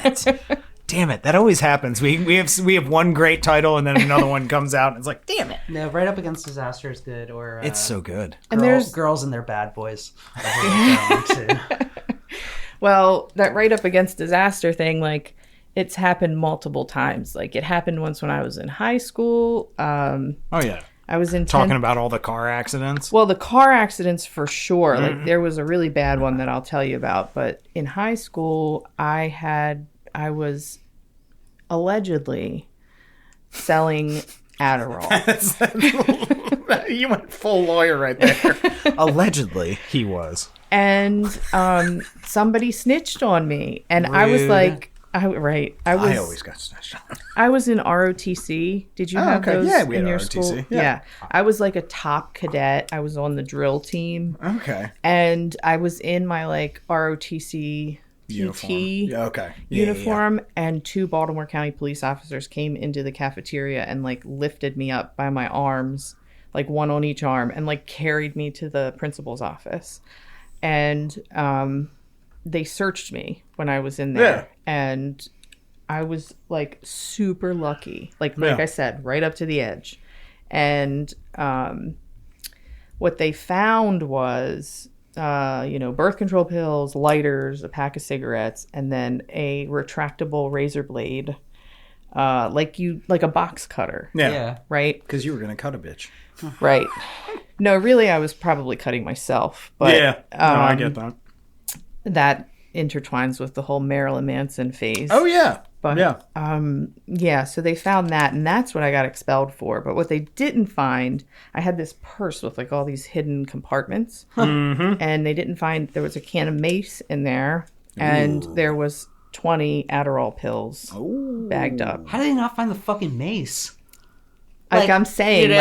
it. Damn it. That always happens. We have one great title and then another one comes out and it's like, damn it. No, right up against disaster is good. Or It's so good. And there's girls and their bad boys. Too. Well, that right up against disaster thing, like it's happened multiple times. Like it happened once when I was in high school. Oh yeah. I was in Talking about all the car accidents. Well, the car accidents for sure. Like there was a really bad one that I'll tell you about. But in high school, I was allegedly selling Adderall. You went full lawyer right there. Allegedly, he was. And somebody snitched on me, and I was like, I always got snitched on. I was in ROTC. Did you have those we had in your ROTC. school? Yeah. I was like a top cadet. I was on the drill team. Okay. And I was in my like ROTC Uniform. TT uniform, and 2 Baltimore County police officers came into the cafeteria and like lifted me up by my arms, like one on each arm, and like carried me to the principal's office. And they searched me when I was in there, and I was like super lucky, like I said, right up to the edge. And what they found was birth control pills, lighters, a pack of cigarettes, and then a retractable razor blade, like a box cutter. Yeah. Right? Because you were going to cut a bitch. Right. No, really, I was probably cutting myself. But, I get that. That intertwines with the whole Marilyn Manson phase. Oh, yeah. But, so they found that, and that's what I got expelled for. But what they didn't find, I had this purse with like all these hidden compartments, and they didn't find, there was a can of mace in there, and there was 20 Adderall pills bagged up. How did they not find the fucking mace? Like I'm saying,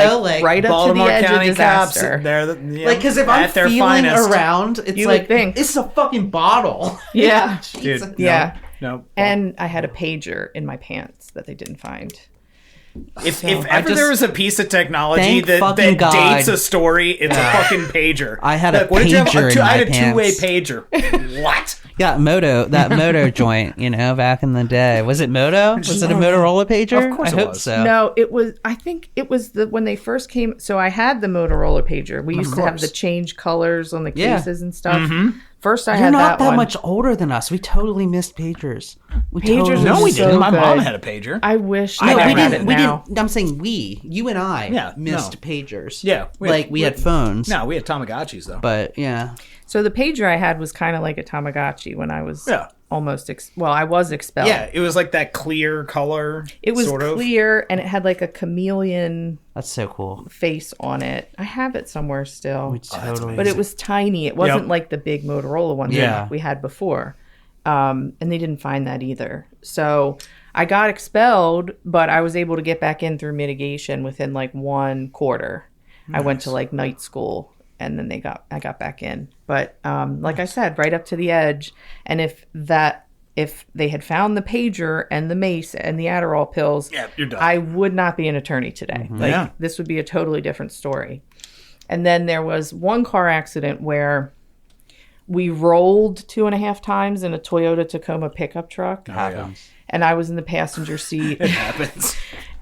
right up Baltimore to the edge County of disaster. Cops, because if I'm feeling around, it's you like, think. it's a fucking bottle. Yeah. Dude, yeah. No. And I had a pager in my pants that they didn't find. If ever there was a piece of technology Thank that fucking God. dates a story, it's a fucking pager. I had a what did you have? pager in I had my a two-way pants. pager. What? Yeah, that Moto joint, back in the day. Was it Moto? Was it a Motorola pager? Of course I it hope was. so. No, it was, I think it was when they first came. So I had the Motorola pager. We used to have the change colors on the cases and stuff. First, I You're had not that one. much older than us. We totally missed pagers. Pagers No, we so didn't. My mom good. had a pager. I wish I that I never had had it now. I'm saying you and I missed no. pagers. Yeah, we had phones. No, we had Tamagotchis though. But yeah. So the pager I had was kind of like a Tamagotchi when I was almost, I was expelled. Yeah, it was like that clear color. It was sort of. clear, and it had like a chameleon That's so cool. face on it. I have it somewhere still. Totally. But it was tiny. It wasn't like the big Motorola one that we had before. And they didn't find that either. So I got expelled, but I was able to get back in through mitigation within like 1 quarter. Nice. I went to like night school, and then I got back in. But like I said, right up to the edge. And if they had found the pager and the mace and the Adderall pills, you're done. I would not be an attorney today. This would be a totally different story. And then there was one car accident where we rolled 2.5 times in a Toyota Tacoma pickup truck. And I was in the passenger seat. It happens.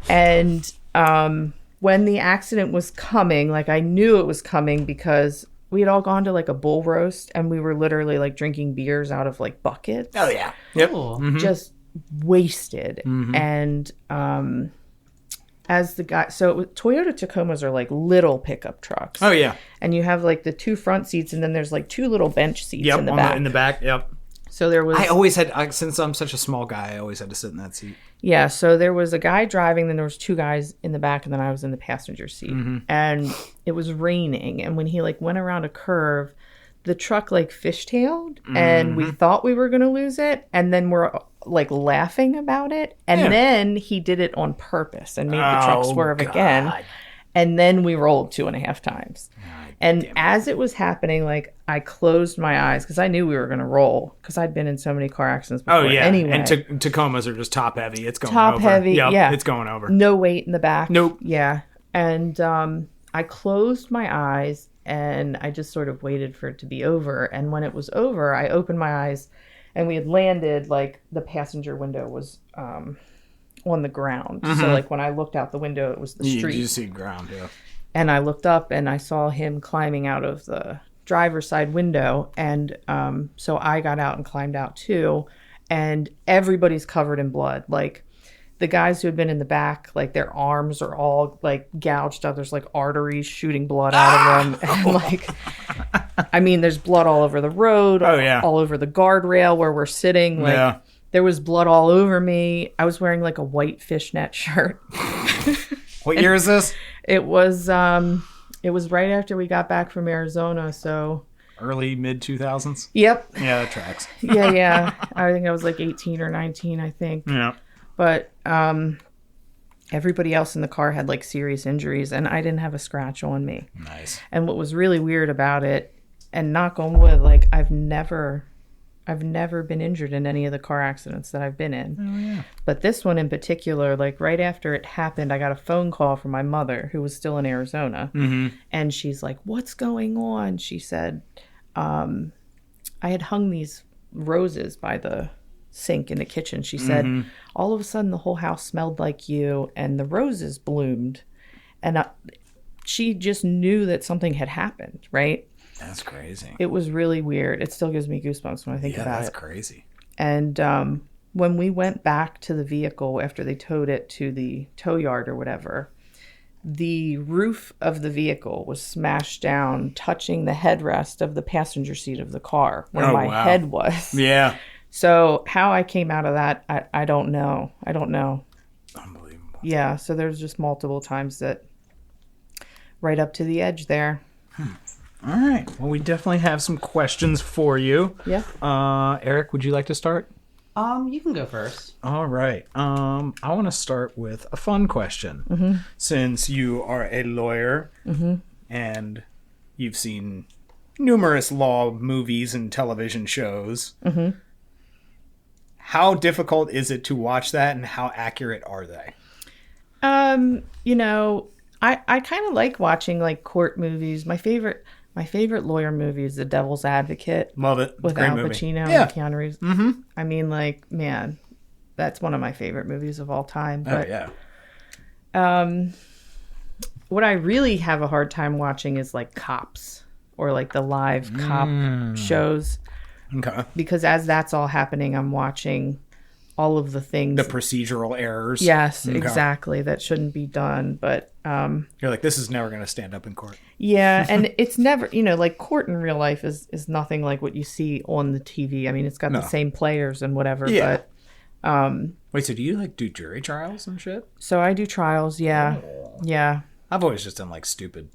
And when the accident was coming, like I knew it was coming because we had all gone to like a bull roast, and we were literally like drinking beers out of like buckets. Oh yeah. Yep. Just wasted. And as the guy, so Toyota Tacomas are like little pickup trucks. Oh yeah. And you have like the 2 front seats, and then there's like 2 little bench seats in the back. In the back. Yep. So there was. I always had, since I'm such a small guy, I always had to sit in that seat. Yeah, so there was a guy driving, then there was 2 guys in the back, and then I was in the passenger seat. And it was raining, and when he like went around a curve, the truck like fishtailed, and we thought we were going to lose it, and then we're like laughing about it, and then he did it on purpose and made the truck swerve again, and then we rolled 2.5 times. And as it was happening, like I closed my eyes because I knew we were going to roll because I'd been in so many car accidents before. Oh yeah, anyway. and Tacomas are just top heavy. It's going top over. Heavy, yep, it's going over. No weight in the back. Nope. Yeah, and I closed my eyes and I just sort of waited for it to be over. And when it was over, I opened my eyes, and we had landed. Like the passenger window was on the ground, so like when I looked out the window, it was the street. You see ground, yeah. And I looked up and I saw him climbing out of the driver's side window. And so I got out and climbed out too. And everybody's covered in blood. Like the guys who had been in the back, like their arms are all like gouged up. There's like arteries shooting blood out of them. And like, I mean, there's blood all over the road. Oh, yeah. All over the guardrail where we're sitting. Like there was blood all over me. I was wearing like a white fishnet shirt. What year is this? It was right after we got back from Arizona. So Early, mid 2000s? yep. Yeah, that tracks. Yeah. I think I was like 18 or 19, I think. Yeah. But everybody else in the car had like serious injuries, and I didn't have a scratch on me. Nice. And what was really weird about it, and knock on wood, like I've never been injured in any of the car accidents that I've been in. Oh, yeah. But this one in particular, like right after it happened, I got a phone call from my mother, who was still in Arizona. Mm-hmm. And she's like, "What's going on?" She said, I had hung these roses by the sink in the kitchen. She said, all of a sudden the whole house smelled like you, and the roses bloomed. And she just knew that something had happened, right? That's crazy. It was really weird. It still gives me goosebumps when I think about it. Yeah, that's crazy. And when we went back to the vehicle after they towed it to the tow yard or whatever, the roof of the vehicle was smashed down, touching the headrest of the passenger seat of the car where my head was. Yeah. So how I came out of that, I don't know. Unbelievable. Yeah, so there's just multiple times that right up to the edge there. All right. Well, we definitely have some questions for you. Yeah. Eric, would you like to start? You can go first. All right. I want to start with a fun question. Since you are a lawyer and you've seen numerous law movies and television shows, how difficult is it to watch that, and how accurate are they? You know, I kind of like watching like court movies. My favorite lawyer movie is The Devil's Advocate. Love it. It's With a great Al movie. Pacino Yeah. and Keanu Reeves. I mean, like, man, that's one of my favorite movies of all time. But, Oh, yeah. what I really have a hard time watching is like Cops or like the live cop shows, Okay. because as that's all happening, I'm watching all of the things. The procedural errors. Yes, Okay. exactly. That shouldn't be done. But You're like, this is never going to stand up in court. yeah, and it's never, like court in real life is nothing like what you see on the TV. I mean, it's got the same players and whatever. Yeah. But Wait, so do you like do jury trials and shit? so I do trials. Yeah. Yeah. I've always just done like stupid,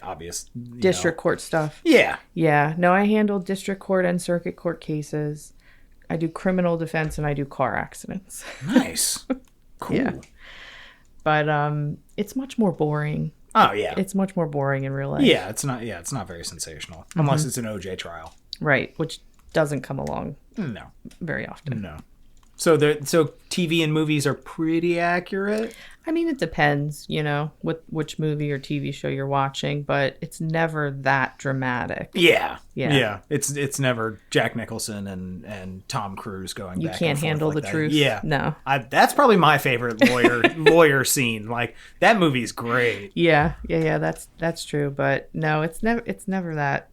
obvious District court stuff. Yeah. Yeah. No, I handle district court and circuit court cases. I do criminal defense and I do car accidents. Nice. Cool. Yeah. But it's much more boring. Oh yeah. It's much more boring in real life. Yeah, it's not very sensational unless it's an OJ trial. Right, which doesn't come along No. very often. No. So TV and movies are pretty accurate. I mean, it depends, which movie or TV show you're watching, but it's never that dramatic. Yeah. Yeah. Yeah. It's never Jack Nicholson and Tom Cruise going You back can't and forth handle like the that. truth. Yeah. No. That's probably my favorite lawyer scene. Like that movie's great. Yeah. That's true, but no, it's never that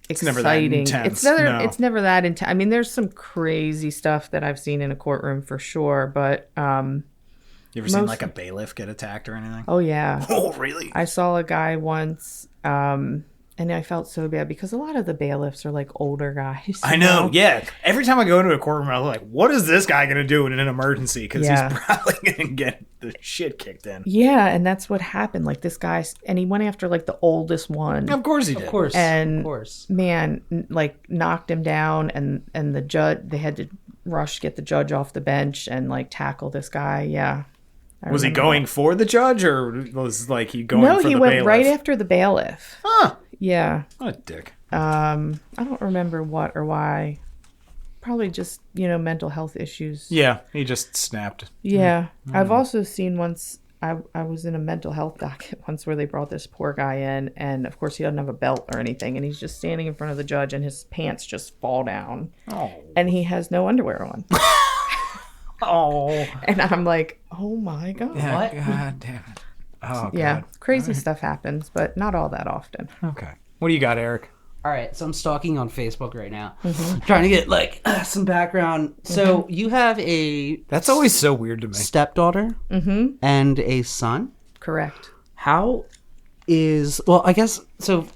It's never that exciting. intense. It's never that intense. I mean, there's some crazy stuff that I've seen in a courtroom for sure, but You ever seen like a bailiff get attacked or anything? oh yeah. Oh, really? I saw a guy once, and I felt so bad because a lot of the bailiffs are like older guys. I know. Yeah. Every time I go into a courtroom, I'm like, what is this guy going to do in an emergency? Because Yeah. he's probably going to get the shit kicked in. Yeah, and that's what happened. Like this guy, and he went after like the oldest one. Of course he did. Of course. And of course. man, like knocked him down, and the judge, they had to rush to get the judge off the bench and like tackle this guy. Yeah. Was he remember going for the judge, or was like he going No, for he the went bailiff? right after the bailiff. Huh. Yeah. What a dick. I don't remember what or why. Probably just, mental health issues. Yeah, he just snapped. Yeah. I've also seen once, I was in a mental health docket once where they brought this poor guy in, and of course he doesn't have a belt or anything, and he's just standing in front of the judge and his pants just fall down. Oh. And he has no underwear on. Oh. And I'm like, oh my God. Yeah, What? God damn it. Oh, Yeah. God. Crazy stuff happens, but not all that often. Okay. What do you got, Eric? All right, so I'm stalking on Facebook right now, trying to get like some background. So you have a That's always so weird to me. stepdaughter and a son. Correct. How is I guess so.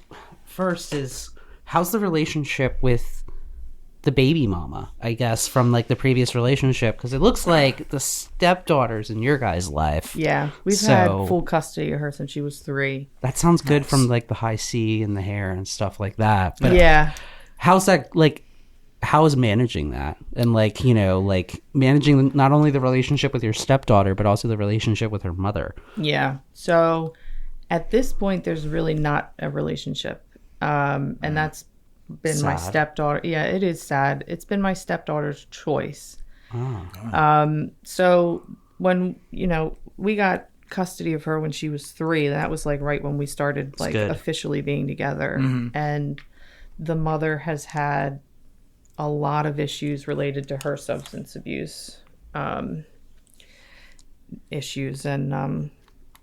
First is how's the relationship with the baby mama? I guess from like the previous relationship, because it looks like the stepdaughter's in your guys' life. Yeah, we've had full custody of her since she was 3. That sounds good from like the high C and the hair and stuff like that. But Yeah. how's that like? How is managing that and like like managing not only the relationship with your stepdaughter but also the relationship with her mother? Yeah. So at this point, there's really not a relationship, and that's been my Sad. stepdaughter. Yeah, it is sad. It's been my stepdaughter's choice. Oh. So when we got custody of her when she was 3, that was like right when we started like good. officially being together, and the mother has had a lot of issues related to her substance abuse issues, and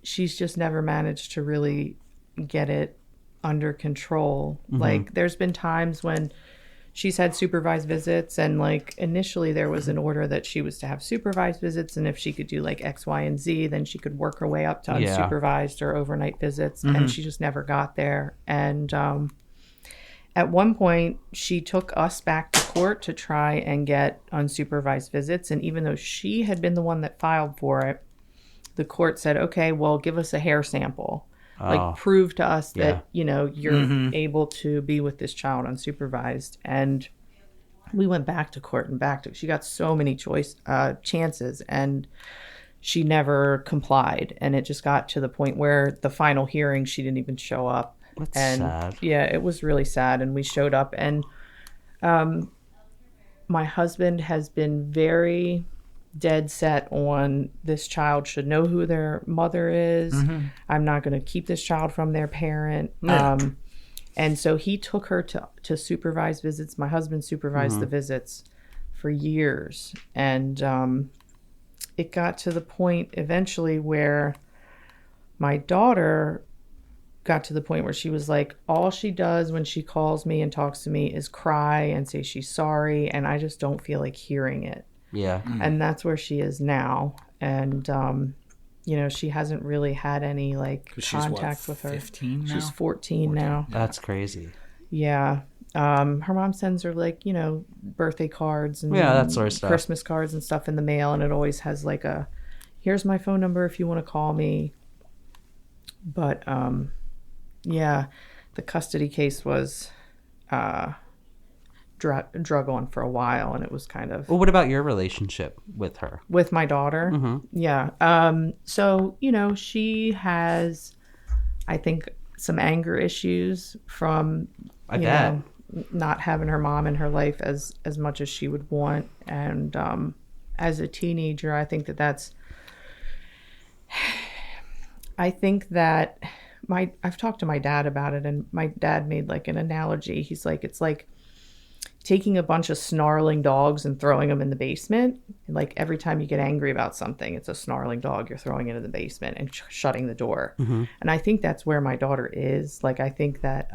she's just never managed to really get it under control. Like there's been times when she's had supervised visits, and like initially there was an order that she was to have supervised visits, and if she could do like X, Y, and Z, then she could work her way up to unsupervised or overnight visits, and she just never got there. And at one point, she took us back to court to try and get unsupervised visits. And even though she had been the one that filed for it, the court said, okay, well, give us a hair sample. Like, prove to us that, you're able to be with this child unsupervised. And we went back to court and she got so many chances, and she never complied. And it just got to the point where the final hearing, she didn't even show up. That's and sad. Yeah, it was really sad. And we showed up, and my husband has been very dead set on this child should know who their mother is. I'm not going to keep this child from their parent. And so he took her to supervised visits. My husband supervised the visits for years. And it got to the point eventually where my daughter got to the point where she was like, all she does when she calls me and talks to me is cry and say she's sorry, and I just don't feel like hearing it. Yeah. And that's where she is now. And she hasn't really had any like contact with her. 15 now? She's 14 now. That's crazy. Yeah. Her mom sends her like birthday cards and that sort of stuff, Christmas cards and stuff in the mail, and it always has like here's my phone number if you want to call me. But the custody case was drug on for a while, and it was kind of... Well, what about your relationship with her? With my daughter? Yeah. So, she has, I think, some anger issues from, I bet. Not having her mom in her life as much as she would want. And as a teenager, I think that's... I think that I've talked to my dad about it, and my dad made like an analogy. He's like, it's like taking a bunch of snarling dogs and throwing them in the basement. And like every time you get angry about something, it's a snarling dog you're throwing into the basement and shutting the door. And I think that's where my daughter is. Like, I think that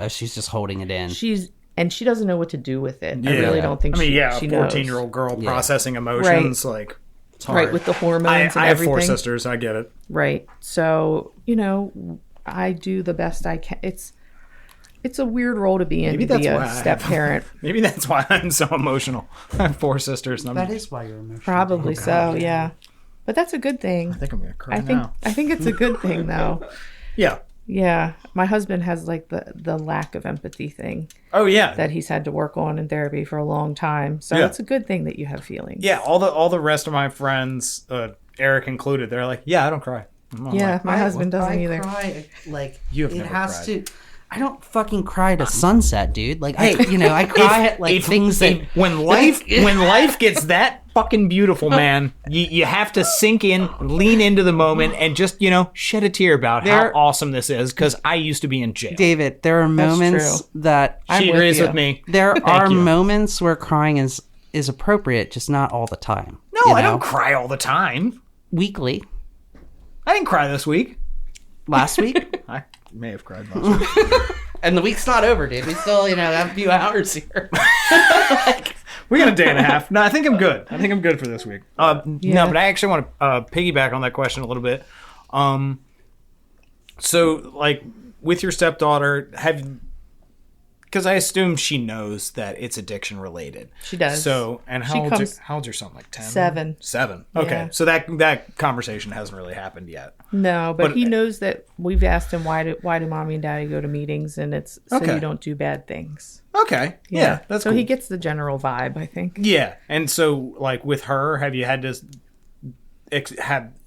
she's just holding it in. She doesn't know what to do with it. Yeah. I really don't think she knows. A 14-year-old girl processing emotions, like, it's hard. Right, with the hormones and I have everything. 4 sisters, I get it. Right. So, I do the best I can. It's a weird role to be in, Maybe to be that's a step-parent. Maybe that's why I'm so emotional. I have 4 sisters. And That is why you're emotional. Probably so, yeah. But that's a good thing. I think I'm going to cry I think now. I think it's a good thing, though. Yeah. Yeah. My husband has like the lack of empathy thing Oh, yeah. that he's had to work on in therapy for a long time. So Yeah. it's a good thing that you have feelings. Yeah, all the rest of my friends, Eric included, they're like, yeah, I don't cry. I'm Yeah, like, my husband doesn't I either. cry, like, You have it never has cried. to... I don't fucking cry to sunset, dude. Like, I cry at like things that... when life gets that fucking beautiful, man, you have to sink in, lean into the moment, and just shed a tear about how awesome this is. Because I used to be in jail. David, there are moments that... I'm She with agrees you. with me. There Thank are you. moments where crying is appropriate, just not all the time. No, I don't cry all the time. Weekly. I didn't cry this week. Last week? I may have cried last week. And the week's not over, dude. We still, have a few hours here. We got a day and a half. No, I think I'm good. I think I'm good for this week. No, but I actually want to piggyback on that question a little bit. So, like, with your stepdaughter, because I assume she knows that it's addiction related. She does. So, and how old's your son? Like 10? 7. 7. Okay. Yeah. So that conversation hasn't really happened yet. No, but he knows that we've asked him why do mommy and daddy go to meetings, and it's so you don't do bad things. Okay. Yeah, that's so cool. he gets the general vibe, I think. Yeah. And so, like, with her, have you had to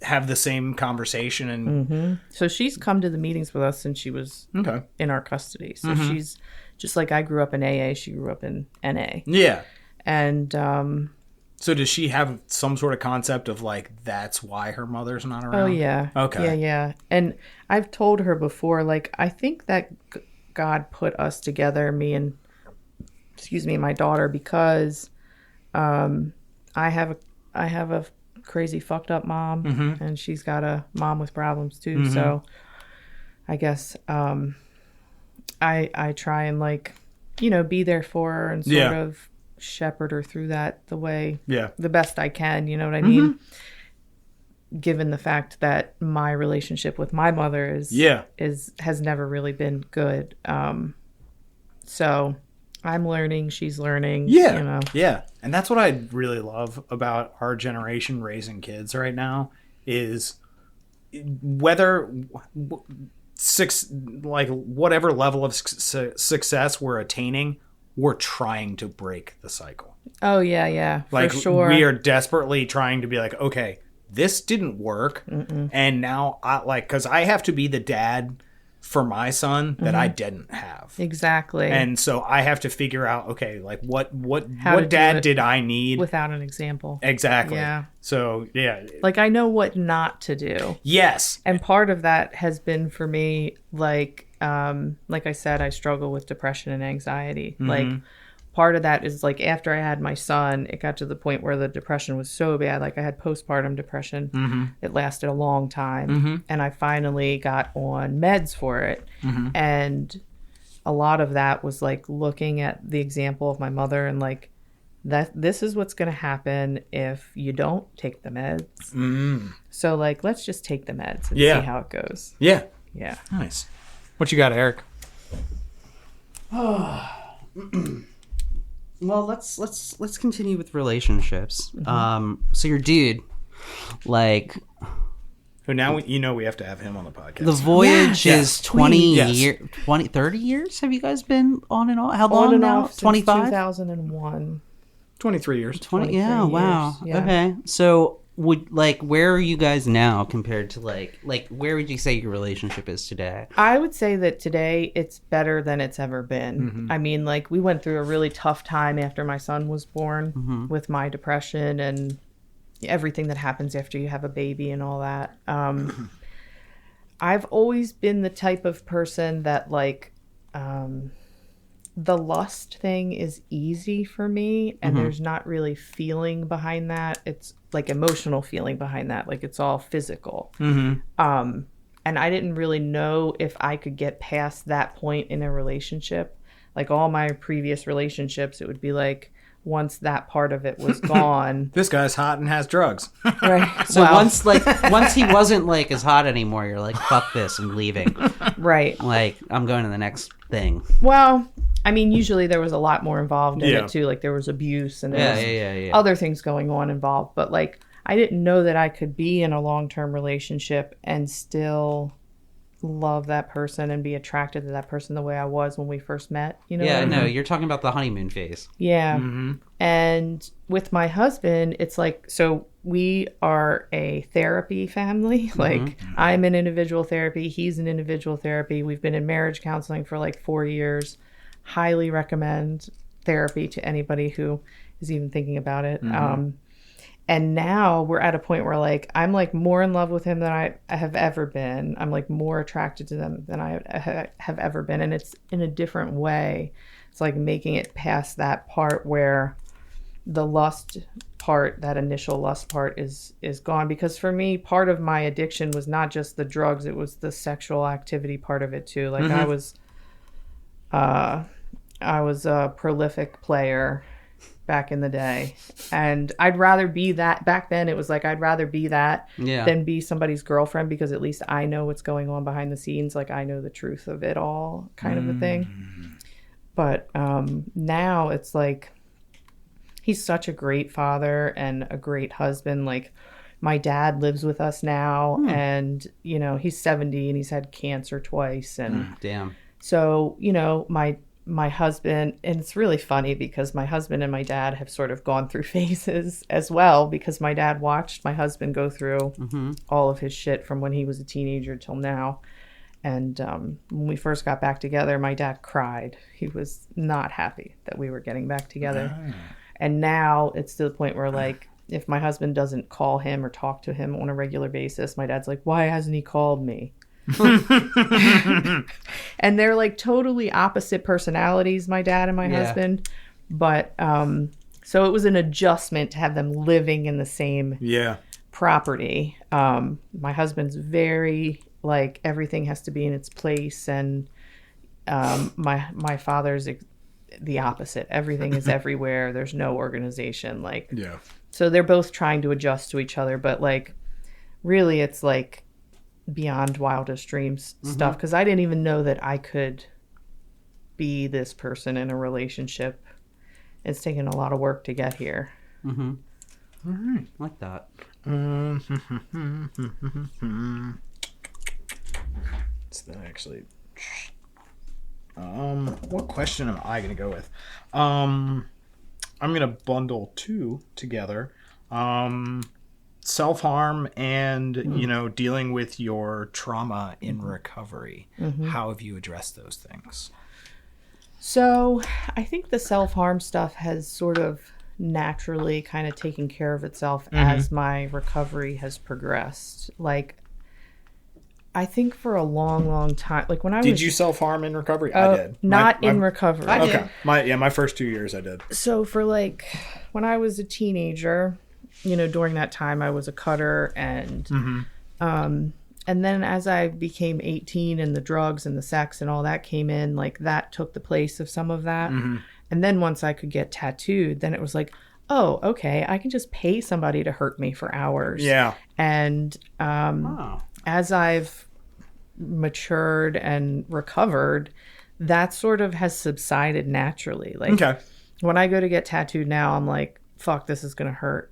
have the same conversation? And So she's come to the meetings with us since she was in our custody. So she's just like I grew up in AA, she grew up in NA. Yeah. And so does she have some sort of concept of, like, that's why her mother's not around? oh yeah. Okay. Yeah. And I've told her before, like, I think that God put us together, me and my daughter, because I have a crazy fucked up mom, and she's got a mom with problems too. So I guess I try and, like, be there for her and sort of shepherd her through that the best I can, you know what I mean? Given the fact that my relationship with my mother has never really been good. So I'm learning, she's learning. Yeah. Yeah. And that's what I really love about our generation raising kids right now is whether whatever level of success we're attaining, we're trying to break the cycle. Oh, yeah. Like, for sure. We are desperately trying to be like, okay, this didn't work. And now because I have to be the dad for my son that I didn't have. Exactly. And so I have to figure out, okay, like what dad did I need without an example. Exactly. Yeah. So, yeah. Like, I know what not to do. Yes. And part of that has been for me, like I said, I struggle with depression and anxiety. Like, part of that is, like, after I had my son, it got to the point where the depression was so bad. Like, I had postpartum depression. It lasted a long time. And I finally got on meds for it. And a lot of that was, like, looking at the example of my mother and, like, this is what's going to happen if you don't take the meds. So, like, let's just take the meds and see how it goes. Yeah. Yeah. Nice. What you got, Eric? Well, let's continue with relationships. So your dude, like, So now we have to have him on the podcast. the voyage Yes. is 20 Yes. 30 years. Have you guys been on and off? How On long and now? off since 25? 2001. 23 years. 20. Yeah. 23 Wow. years, yeah. Okay. So where are you guys now compared to like where would you say your relationship is today? I would say that today it's better than it's ever been. I mean, like, we went through a really tough time after my son was born with my depression and everything that happens after you have a baby and all that. I've always been the type of person that, like, the lust thing is easy for me, and there's not really feeling behind that. It's like emotional feeling behind that. Like, it's all physical. And I didn't really know if I could get past that point in a relationship. Like, all my previous relationships, it would be like, once that part of it was gone. This guy's hot and has drugs. Right. So once he wasn't like as hot anymore, you're like, fuck this, I'm leaving. Right. Like, I'm going to the next thing. Well, I mean, usually there was a lot more involved in it too. Like, there was abuse and there was other things going on involved. But, like, I didn't know that I could be in a long-term relationship and still love that person and be attracted to that person the way I was when we first met. You know? Yeah, no, you're talking about the honeymoon phase. Yeah. And with my husband, it's like, so we are a therapy family. Like, I'm in individual therapy. He's in individual therapy. We've been in marriage counseling for like 4 years. Highly recommend therapy to anybody who is even thinking about it. And now we're at a point where, like, I'm, like, more in love with him than I have ever been. I'm, like, more attracted to them than I have ever been. And it's in a different way. It's like making it past that part where the lust part, that initial lust part is gone. Because for me, part of my addiction was not just the drugs. It was the sexual activity part of it too. Like, I was a prolific player back in the day, and I'd rather be that. Back then it was like I'd rather be that than be somebody's girlfriend, because at least I know what's going on behind the scenes, like I know the truth of it all, kind of a thing. But now it's like he's such a great father and a great husband. Like my dad lives with us now, and you know, he's 70 and he's had cancer twice, and Damn. so, you know, my husband, and it's really funny because my husband and my dad have sort of gone through phases as well, because my dad watched my husband go through all of his shit from when he was a teenager till now. And when we first got back together, my dad cried. He was not happy that we were getting back together. And now it's to the point where, like, if my husband doesn't call him or talk to him on a regular basis, my dad's like, why hasn't he called me? And they're like totally opposite personalities, my dad and my husband. But so it was an adjustment to have them living in the same property. My husband's very like everything has to be in its place, and my father's the opposite. Everything is everywhere. There's no organization. Like so they're both trying to adjust to each other, but like really it's like beyond wildest dreams stuff, because I didn't even know that I could be this person in a relationship. It's taken a lot of work to get here. All right, I like that. It's that actually. What question am I gonna go with? I'm gonna bundle two together. Self-harm and, you know, dealing with your trauma in recovery. How have you addressed those things? So I think the self-harm stuff has sort of naturally kind of taken care of itself as my recovery has progressed. Like, I think for a long, long time, like when I was... Did you self-harm in recovery? I did. Not in recovery. I did. Okay. My first 2 years I did. So for like, when I was a teenager... You know, during that time I was a cutter, and then as I became 18 and the drugs and the sex and all that came in, like that took the place of some of that. And then once I could get tattooed, then it was like, oh, okay, I can just pay somebody to hurt me for hours. Yeah. And as I've matured and recovered, that sort of has subsided naturally. Like when I go to get tattooed now, I'm like, fuck, this is gonna hurt.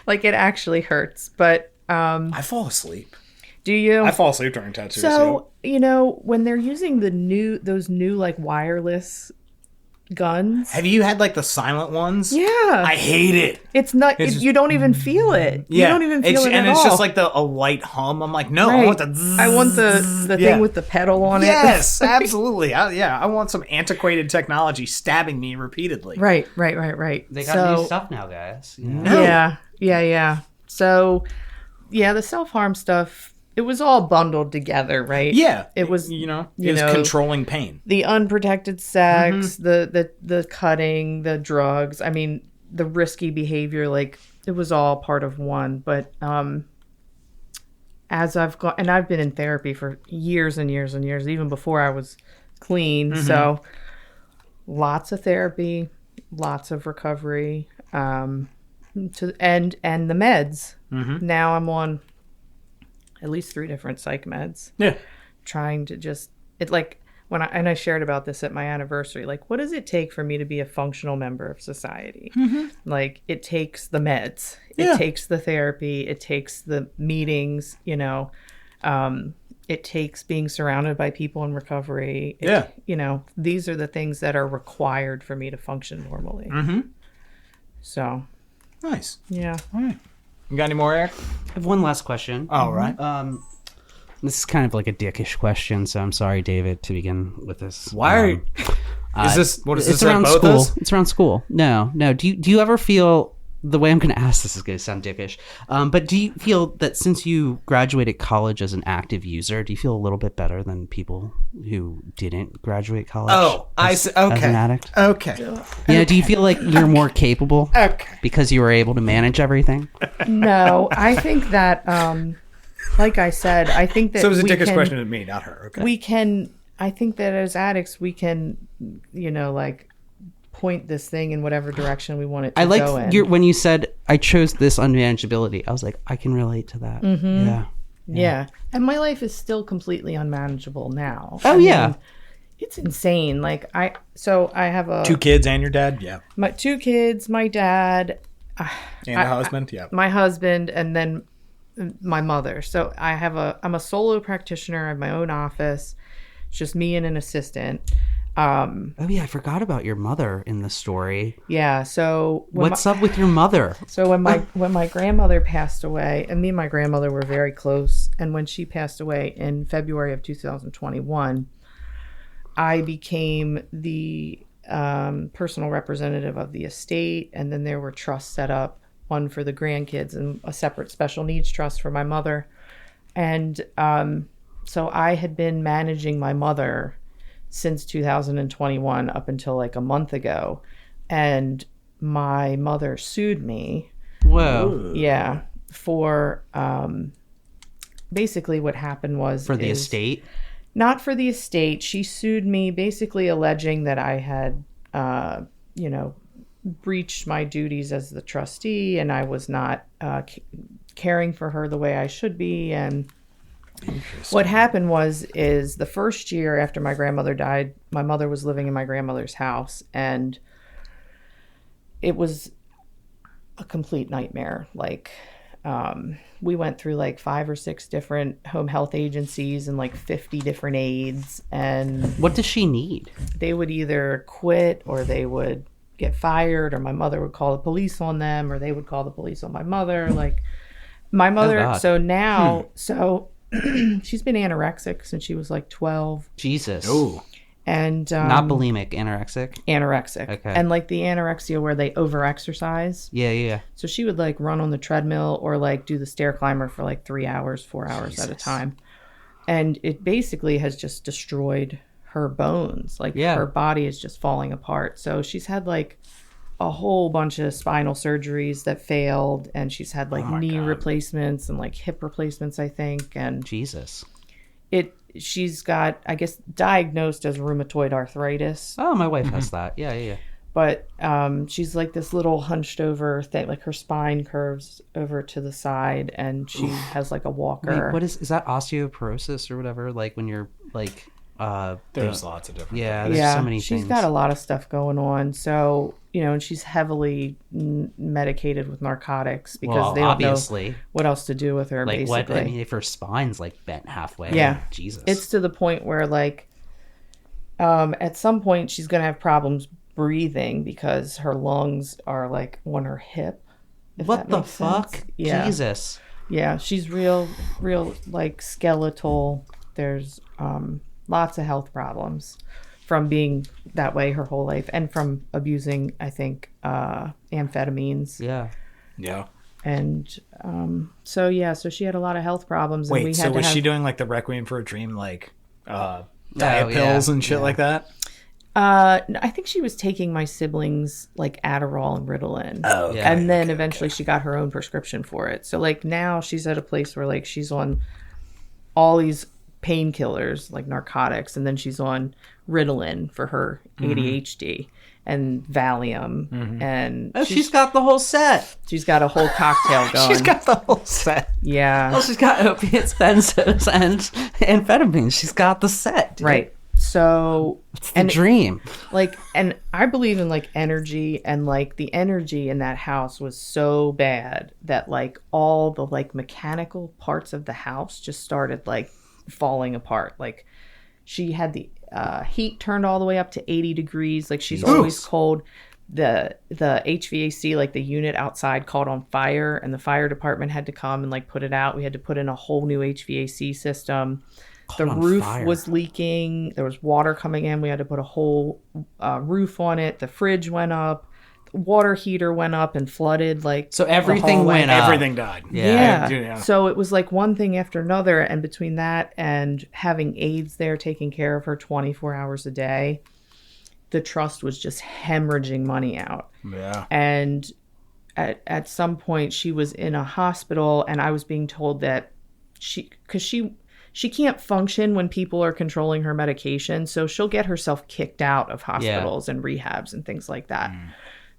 Like it actually hurts, but I fall asleep. Do you? I fall asleep during tattoos. So you know, when they're using those new like wireless guns. Have you had like the silent ones? Yeah. I hate it. It's not. You don't even feel it. Yeah. You don't even feel it at all. And it's just like a light hum. I'm like, no, right. I want the. Zzz. I want the thing with the pedal on it. Yes, absolutely. I want some antiquated technology stabbing me repeatedly. Right. They got new stuff now, guys. Yeah. Yeah. So, yeah, the self-harm stuff. It was all bundled together, right? Yeah. It was, controlling pain. The unprotected sex, the cutting, the drugs. I mean, the risky behavior, like it was all part of one. But as I've gone, and I've been in therapy for years and years and years, even before I was clean. So lots of therapy, lots of recovery, and the meds. Now I'm on at least 3 different psych meds. Yeah. Trying to just, it like, I shared about this at my anniversary, like, what does it take for me to be a functional member of society? Like, it takes the meds. It takes the therapy. It takes the meetings, it takes being surrounded by people in recovery. These are the things that are required for me to function normally. So. Nice. Yeah. All right. You got any more, Eric? I have one last question. All right. This is kind of like a dickish question, so I'm sorry, David, to begin with this. Why are you... Is this around both school? us? It's around school. No. Do you ever feel... The way I'm going to ask this is going to sound dickish, but do you feel that since you graduated college as an active user, do you feel a little bit better than people who didn't graduate college as an addict? Okay. Yeah, do you feel like you're more capable because you were able to manage everything? No, I think that, like I said, I think that... So it was a dickish question to me, not her. Okay. We can I think that as addicts, we can, like point this thing in whatever direction we want it to go in. When you said I chose this unmanageability, I was like, I can relate to that. Mm-hmm. Yeah. And my life is still completely unmanageable now. Oh, yeah. It's insane. Like I have 2 kids and your dad. Yeah. My 2 kids, my dad, and a husband. Yeah. My husband, and then my mother. So I'm a solo practitioner. I have my own office. It's just me and an assistant. I forgot about your mother in the story. Yeah. So what's up with your mother? So when my grandmother passed away, and me and my grandmother were very close, and when she passed away in February of 2021, I became the personal representative of the estate, and then there were trusts set up, one for the grandkids and a separate special needs trust for my mother. And so I had been managing my mother since 2021 up until like a month ago, and my mother sued me. Whoa. Yeah, for basically what happened was for the estate. Not for the estate. She sued me basically alleging that I had breached my duties as the trustee, and I was not caring for her the way I should be. And what happened is the first year after my grandmother died, my mother was living in my grandmother's house, and it was a complete nightmare. Like, we went through like 5 or 6 different home health agencies and like 50 different aides. And what does she need? They would either quit, or they would get fired, or my mother would call the police on them, or they would call the police on my mother. Like my mother. Oh, so now, she's been anorexic since she was like 12. Jesus. Oh. And not bulimic, anorexic. Okay. And like the anorexia where they overexercise. Yeah. So she would like run on the treadmill or like do the stair climber for like 3 hours, 4 hours at a time. And it basically has just destroyed her bones. Like her body is just falling apart. So she's had like a whole bunch of spinal surgeries that failed, and she's had like knee replacements and like hip replacements, I think. And Jesus. She's got, I guess, diagnosed as rheumatoid arthritis. Oh, my wife has that. Yeah. But she's like this little hunched over thing, like her spine curves over to the side, and she has like a walker. Wait, what is that, osteoporosis or whatever? Like when you're like there's lots of different there's so many things. She's got a lot of stuff going on. So, and she's heavily medicated with narcotics because they don't know what else to do with her. Like basically. what? I mean, if her spine's like bent halfway. Yeah. Jesus. It's to the point where like at some point she's going to have problems breathing because her lungs are like on her hip. What the fuck? Sense. Yeah. Jesus. Yeah. She's real like skeletal. There's lots of health problems from being that way her whole life, and from abusing, I think, amphetamines. Yeah. And so she had a lot of health problems. Wait, and we so had was she doing like the Requiem for a Dream, like diet pills and shit like that? I think she was taking my siblings like Adderall and Ritalin. Oh, okay. And then eventually she got her own prescription for it. So like now she's at a place where like she's on all these painkillers like narcotics, and then she's on Ritalin for her ADHD and Valium, and she's got the whole set. She's got a whole cocktail going. She's got the whole set. Yeah. Well, she's got opiates, benzos, and amphetamines. She's got the set, dude. Right. So it's the dream. Like, and I believe in like energy, and like the energy in that house was so bad that like all the like mechanical parts of the house just started like falling apart. Like she had the heat turned all the way up to 80 degrees. Like she's always cold. The HVAC, like the unit outside, caught on fire, and the fire department had to come and like put it out. We had to put in a whole new HVAC system. The roof was leaking. There was water coming in. We had to put a whole roof on it. The fridge went up. The water heater went up and flooded. Like, so everything went up. Everything died. Yeah. So it was like one thing after another. And between that and having aides there taking care of her 24 hours a day, the trust was just hemorrhaging money out. Yeah. And at some point she was in a hospital, and I was being told that she she can't function when people are controlling her medication. So she'll get herself kicked out of hospitals and rehabs and things like that.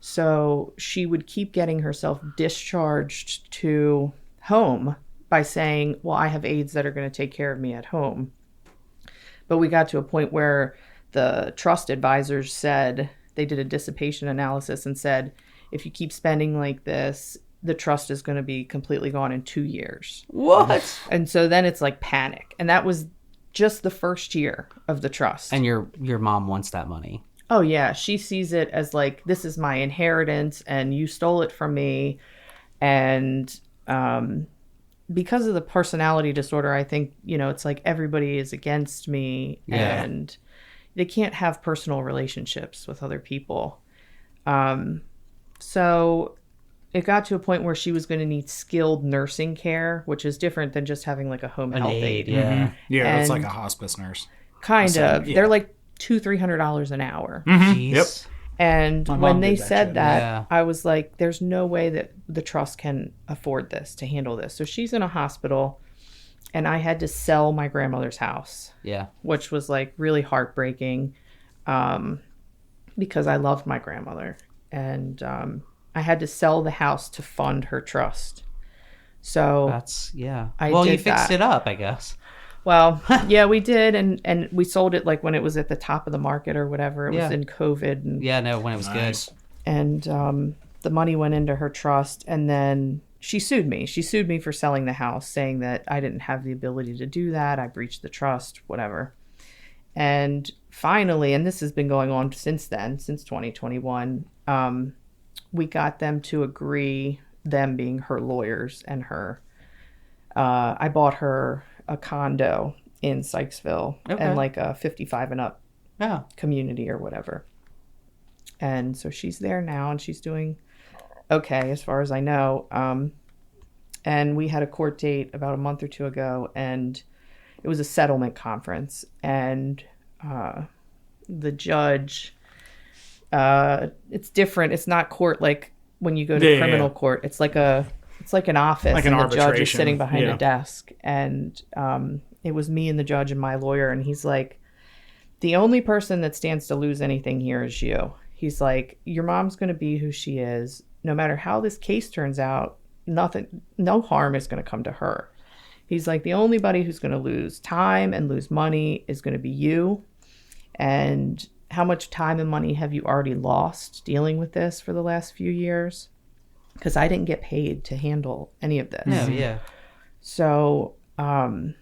So she would keep getting herself discharged to home by saying, well, I have aides that are going to take care of me at home. But we got to a point where the trust advisors said, they did a dissipation analysis and said, if you keep spending like this, the trust is going to be completely gone in 2 years. What? And so then it's like panic. And that was just the first year of the trust. And your mom wants that money. Oh, yeah. She sees it as like, this is my inheritance and you stole it from me. And because of the personality disorder, I think, it's like everybody is against me and they can't have personal relationships with other people. So it got to a point where she was going to need skilled nursing care, which is different than just having like a home health aide. Yeah, And it's like a hospice nurse. Kind of. Yeah. They're like $200-$300 an hour. Jeez. Yep. And My when mom they did that said shit. that, Yeah. I was like, there's no way that the trust can afford this, to handle this. So she's in a hospital, and I had to sell my grandmother's house, Yeah. which was like really heartbreaking because I loved my grandmother. And I had to sell the house to fund her trust. So That's, yeah. I well, you did fixed that. it up, I guess. Well, yeah, we did, and we sold it like when it was at the top of the market or whatever. It was Yeah. in COVID, and Yeah, no, when it was Nice. good. and the money went into her trust, and then she sued me. She sued me for selling the house, saying that I didn't have the ability to do that. I breached the trust, whatever. And finally, and this has been going on since then, since 2021, we got them to agree, them being her lawyers and her. I bought her a condo in Sykesville and like a 55 and up Yeah. community or whatever. And so she's there now and she's doing okay as far as I know. And we had a court date about a month or two ago, and it was a settlement conference, and the judge, it's different. It's not court like when you go to criminal court. It's like an office, Like an and the judge is arbitration. sitting behind Yeah. a desk. And it was me and the judge and my lawyer, and he's like, the only person that stands to lose anything here is you. He's like, your mom's going to be who she is. No matter how this case turns out, no harm is going to come to her. He's like, the only body who's going to lose time and lose money is going to be you. And how much time and money have you already lost dealing with this for the last few years? Because I didn't get paid to handle any of this. No, yeah. So, and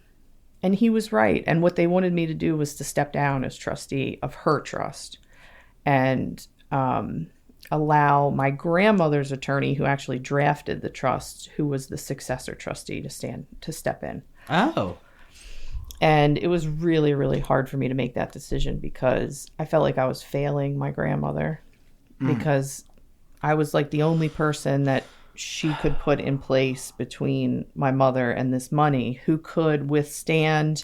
he was right. And what they wanted me to do was to step down as trustee of her trust and allow my grandmother's attorney, who actually drafted the trust, who was the successor trustee, to step in. Oh. And it was really, really hard for me to make that decision because I felt like I was failing my grandmother because I was like the only person that she could put in place between my mother and this money who could withstand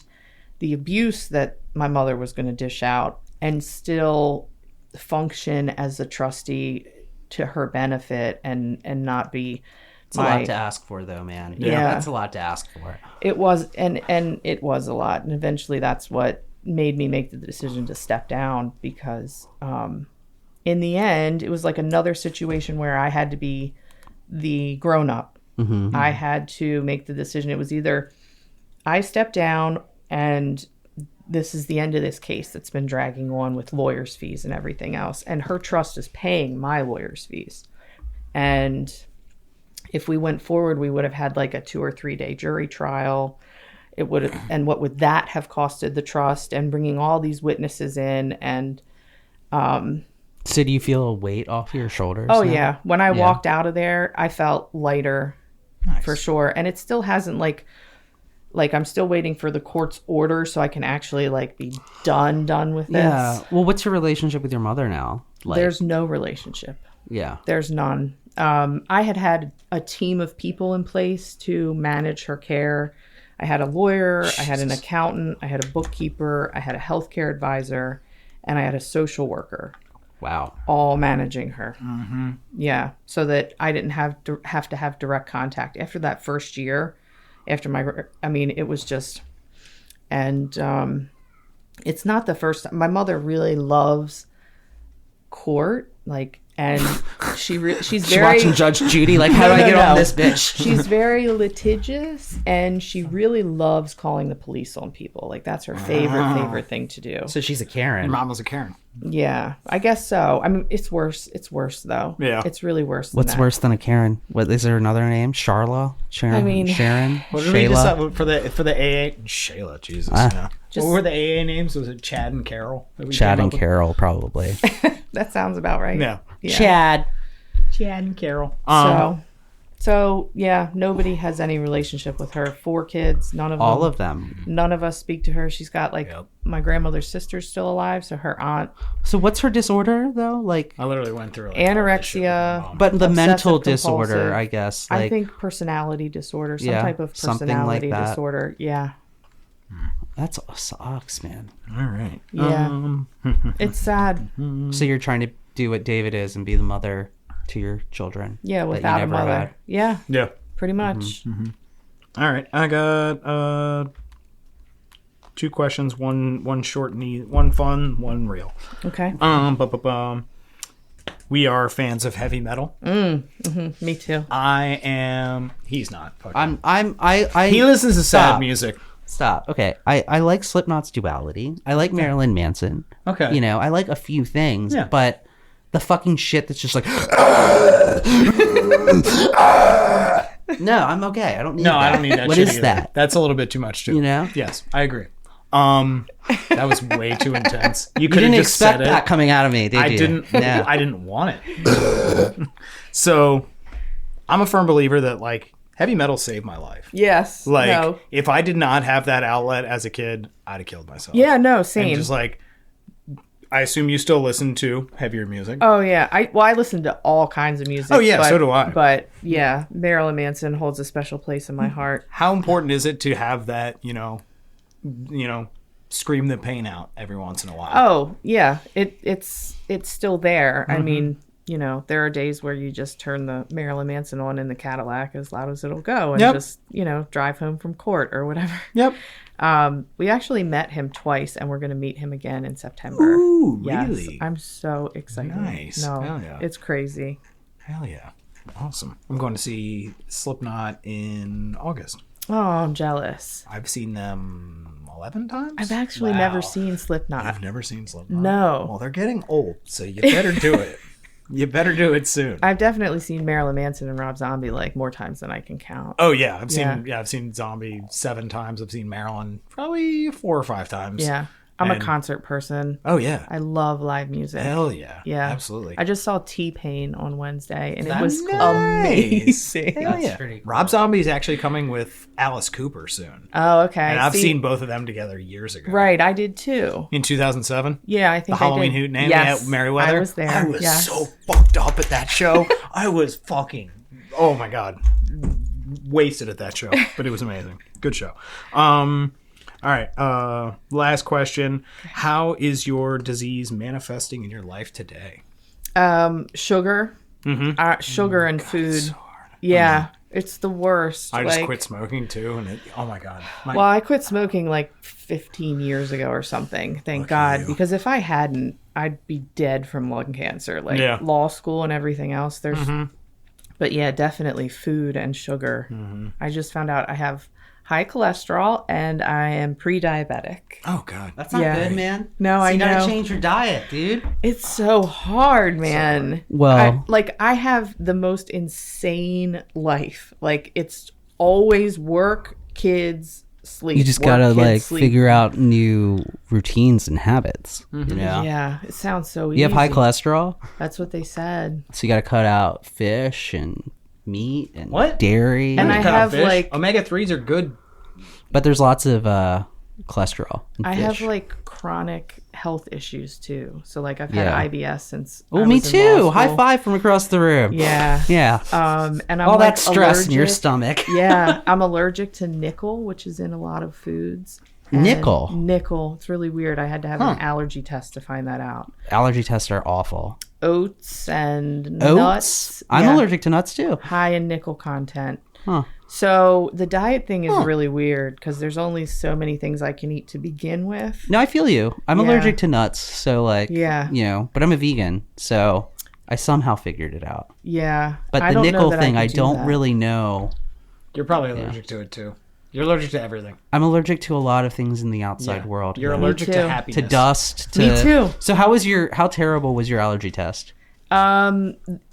the abuse that my mother was going to dish out and still function as a trustee to her benefit and not be It's a lot to ask for, though, man. Yeah. That's a lot to ask for. It was, and it was a lot. And eventually that's what made me make the decision to step down because in the end, it was like another situation where I had to be the grown-up. Mm-hmm. I had to make the decision. It was either I step down and this is the end of this case that's been dragging on with lawyers' fees and everything else. And her trust is paying my lawyers' fees. And if we went forward, we would have had like a 2 or 3 day jury trial. It would have, and what would that have costed the trust and bringing all these witnesses in and, So do you feel a weight off your shoulders? oh now? yeah. When I Yeah. walked out of there, I felt lighter for sure. And it still hasn't like I'm still waiting for the court's order so I can actually like be done with this. Yeah. Well, what's your relationship with your mother now? Like, There's no relationship. yeah. There's none. I had a team of people in place to manage her care. I had a lawyer, I had an accountant, I had a bookkeeper, I had a healthcare advisor, and I had a social worker, Wow. all managing her. Mm-hmm. Yeah, so that I didn't have to have direct contact. After that first year, it was just, And it's not the first time. My mother really loves court, like, and she's very watching Judge Judy, like, how do I get on this bitch? She's very litigious, and she really loves calling the police on people. Like, that's her favorite thing to do. So she's a Karen. Your mom was a Karen. Yeah, I guess so. I mean, it's worse. It's worse though. Yeah, it's really worse. What's worse than a Karen? What is there another name? Charla? Sharon? I mean, Sharon? What did we decide for the AA? Shayla, Jesus. Yeah. What were the AA names? Was it Chad and Carol? Chad and Carol, probably. That sounds about right. Yeah. Chad and Carol. So yeah, nobody has any relationship with her. 4 kids, none of them. All of them. None of us speak to her. She's got my grandmother's sister's still alive, so her aunt. So what's her disorder though? Like, I literally went through anorexia, but the mental compulsive. disorder, I guess. I think personality disorder, some type of personality disorder. Yeah. That sucks, man. All right. Yeah. It's sad. So you're trying to do what David is and be the mother to your children. Yeah, without a mother. Had. Yeah. Yeah. Pretty much. All right. I got 2 questions. One short and one fun, one real. Okay. We are fans of heavy metal. Me too. I am. He's not. I he listens to sad Stop. music. Stop. Okay. I like Slipknot's Duality. I like Marilyn Manson. Okay. You know, I like a few things, but the fucking shit that's just like no, I'm okay. I don't need that. I don't need that. What shit is either. that? That's a little bit too much too. You know? Yes, I agree. That was way too intense. You could didn't have just expect said that it. coming out of me, did you? I didn't. No. I didn't want it. So, I'm a firm believer that like heavy metal saved my life. Yes. Like if I did not have that outlet as a kid, I'd have killed myself. Yeah. No. Same. And just like, I assume you still listen to heavier music. Oh yeah, I listen to all kinds of music. Oh yeah, so do I. But yeah, Marilyn Manson holds a special place in my heart. How important is it to have that, you know, scream the pain out every once in a while? Oh yeah, it's still there. I mean, you know, there are days where you just turn the Marilyn Manson on in the Cadillac as loud as it'll go, and just drive home from court or whatever. Yep. We actually met him twice, and we're going to meet him again in September. Ooh, yes, really? I'm so excited. Nice. No, Hell yeah. it's crazy. Hell yeah. Awesome. I'm going to see Slipknot in August. Oh, I'm jealous. I've seen them 11 times. I've actually never seen Slipknot. I've never seen Slipknot. No. Well, they're getting old, so you better do it. You better do it soon. I've definitely seen Marilyn Manson and Rob Zombie like more times than I can count. Oh yeah, I've seen Zombie 7 times. I've seen Marilyn probably 4 or 5 times. Yeah. I'm a concert person. Oh yeah. I love live music. Hell yeah. Yeah. Absolutely. I just saw T-Pain on Wednesday and That's it was nice. amazing. Hell yeah. pretty cool. Rob Zombie is actually coming with Alice Cooper soon. Oh, okay. And I've seen both of them together years ago. Right, I did too. In 2007? Yeah, I think The Halloween I did. Hoot Name Yes, at Merriweather? I was there. I was yes. so fucked up at that show. I was fucking, oh my God, wasted at that show. But it was amazing. Good show. All right. Last question. How is your disease manifesting in your life today? Sugar. Sugar and food. So hard. Yeah, it's the worst. I just quit smoking too, and oh my God. Well, I quit smoking like 15 years ago or something. Thank God, because if I hadn't, I'd be dead from lung cancer. Like law school and everything else. But yeah, definitely food and sugar. I just found out I have high cholesterol and I am pre-diabetic. Oh God, That's not good, man. No, so I you know. gotta change your diet, dude. It's so hard, man. Well, I have the most insane life. Like it's always work, kids, sleep. you just work, gotta kids, sleep. figure out new routines and habits. You know? Yeah, it sounds so easy. You have high cholesterol, That's what they said. so you gotta cut out fish and meat and What? dairy. And I Cut out have, fish. like- omega-3s are good. But there's lots of cholesterol in I fish. have like chronic health issues too. So like I've had IBS since. Oh, I me was in law too. High school. five from across the room. Yeah. Yeah. And I'm All like that stress in your allergic- stomach. Yeah, I'm allergic to nickel, which is in a lot of foods. And Nickel? Nickel. It's really weird. I had to have an allergy test to find that out. Allergy tests are awful. Oats and Oats? nuts. I'm Yeah, allergic to nuts too. high in nickel content. Huh. So the diet thing is really weird because there's only so many things I can eat to begin with. No, I feel you. I'm Yeah. allergic to nuts, so like, Yeah. you know, but I'm a vegan, so I somehow figured it out. Yeah. But I the don't know nickel that thing, I could do don't that. really know. You're probably allergic to it too. You're allergic to everything. I'm allergic to a lot of things in the outside Yeah. world. You're yeah. allergic too. to To happiness. To dust. To... Me too. So how terrible was your allergy test?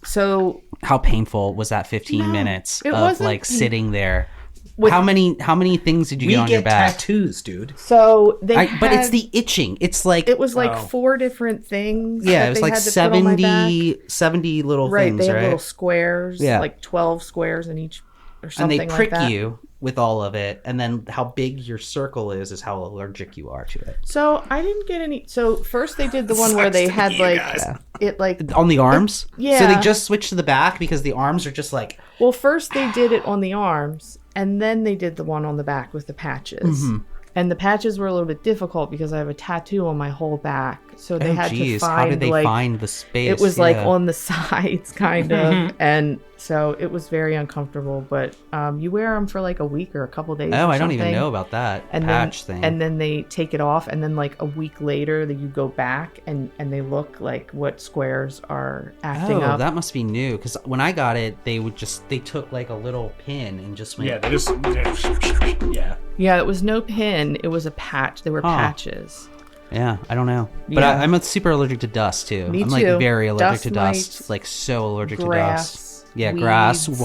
So How painful was that 15 minutes it of wasn't like sitting there? With- How many things did you We get on your get back? tattoos, dude. so they But it's had- the itching. It's like it was like Oh. 4 different things. yeah, that it was they like had to put on my back. 70 little Right, things, they have right? little squares, Yeah. like 12 squares in each or And something they prick like that. you with all of it, and then how big your circle is how allergic you are to it. So I didn't get any. So first they did the one where Sucks they to had be you like guys. it like On the arms? yeah. So they just switched to the back because the arms are just like well first they did it on the arms and then they did the one on the back with the patches. Mm-hmm. And the patches were a little bit difficult because I have a tattoo on my whole back. So they had to geez, find how did they like find the space? it was like Yeah. on the sides kind of and so it was very uncomfortable, but you wear them for like a week or a couple days. Oh, or I don't even something. know about that And patch then, thing. and then they take it off, and then like a week later, that you go back and they look like what squares are acting Oh, up. that must be new. Because when I got it, they took like a little pin and just went. Yeah, they just yeah. Yeah, it was no pin; it was a patch. They were patches. Yeah, I don't know. But Yeah. I'm super allergic to dust too. Me I'm like too. very allergic to Dust dust. mites, Like so allergic to grass, dust. Yeah, grass, weeds.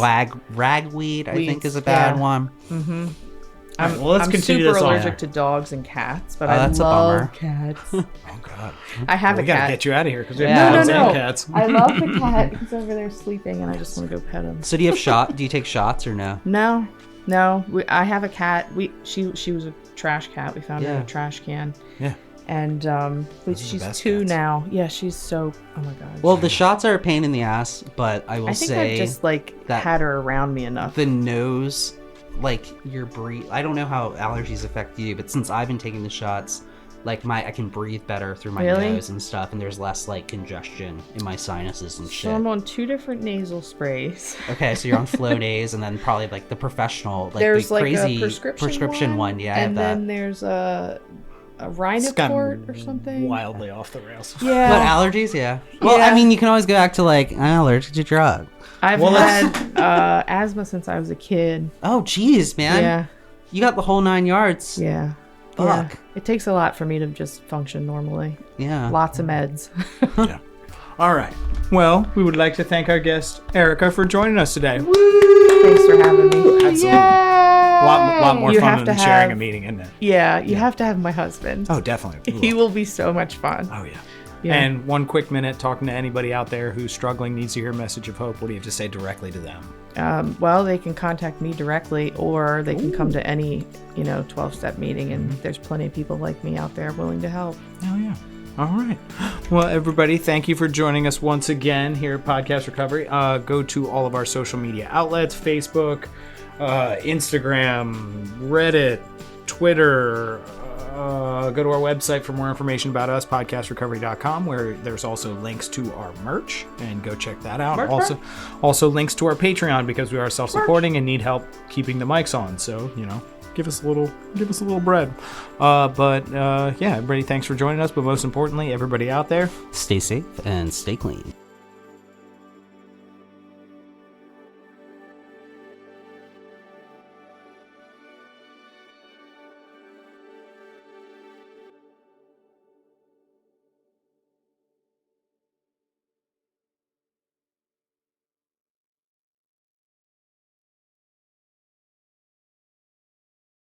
ragweed. I think Weeds, is a bad yeah. one. All right, well, let's I'm continue super this on. allergic to dogs and cats, but Oh, I that's a love bummer. cats. Oh god. I have We a gotta cat. get you out of here because we Yeah. have No, dogs no, and no. cats. I love the cat. He's over there sleeping, and I just want to go pet him. So do you have Do you take shots or no? No. I have a cat. She was a trash cat. We found her in Yeah. a trash can. Yeah. And the she's best 2 cats. now. Yeah, she's so. Oh my god. Well, the shots are a pain in the ass, but I will I think say I've just like that had her around me enough. the nose, like your breathe. I don't know how allergies affect you, but since I've been taking the shots, like I can breathe better through my Really? nose and stuff, and there's less like congestion in my sinuses and shit. So I'm on 2 different nasal sprays. Okay, so you're on Flonase, and then probably like the professional, like There's the like crazy a prescription one. Yeah, I have and that. then there's a It's gone Rhinoport or something. wildly off the rails. Yeah. What allergies? Yeah. Well, Yeah. I mean, you can always go back to like I'm allergic to drug. I've Well, had asthma since I was a kid. Oh, geez, man. Yeah. You got the whole 9 yards. Yeah. Fuck. Yeah. It takes a lot for me to just function normally. Yeah. Lots of meds. Yeah. All right. Well, we would like to thank our guest Erica for joining us today. Thanks for having me. Absolutely. Lot more You fun have than to sharing a have- meeting, isn't it? Yeah, you have to have my husband. Oh, definitely. We He will be so much fun. Oh yeah. Yeah. And one quick minute talking to anybody out there who's struggling, needs to hear a message of hope. What do you have to say directly to them? Well, they can contact me directly, or they can come to any 12-step meeting, and there's plenty of people like me out there willing to help. Oh yeah. All right. Well, everybody, thank you for joining us once again here at Podcast Recovery. Go to all of our social media outlets: Facebook, Instagram, Reddit, Twitter. Go to our website for more information about us, podcastrecovery.com, where there's also links to our merch, and go check that out. Also links to our Patreon, because we are self-supporting and need help keeping the mics on. So, give us a little bread. Yeah, everybody, thanks for joining us. But most importantly, everybody out there, Stay safe and stay clean.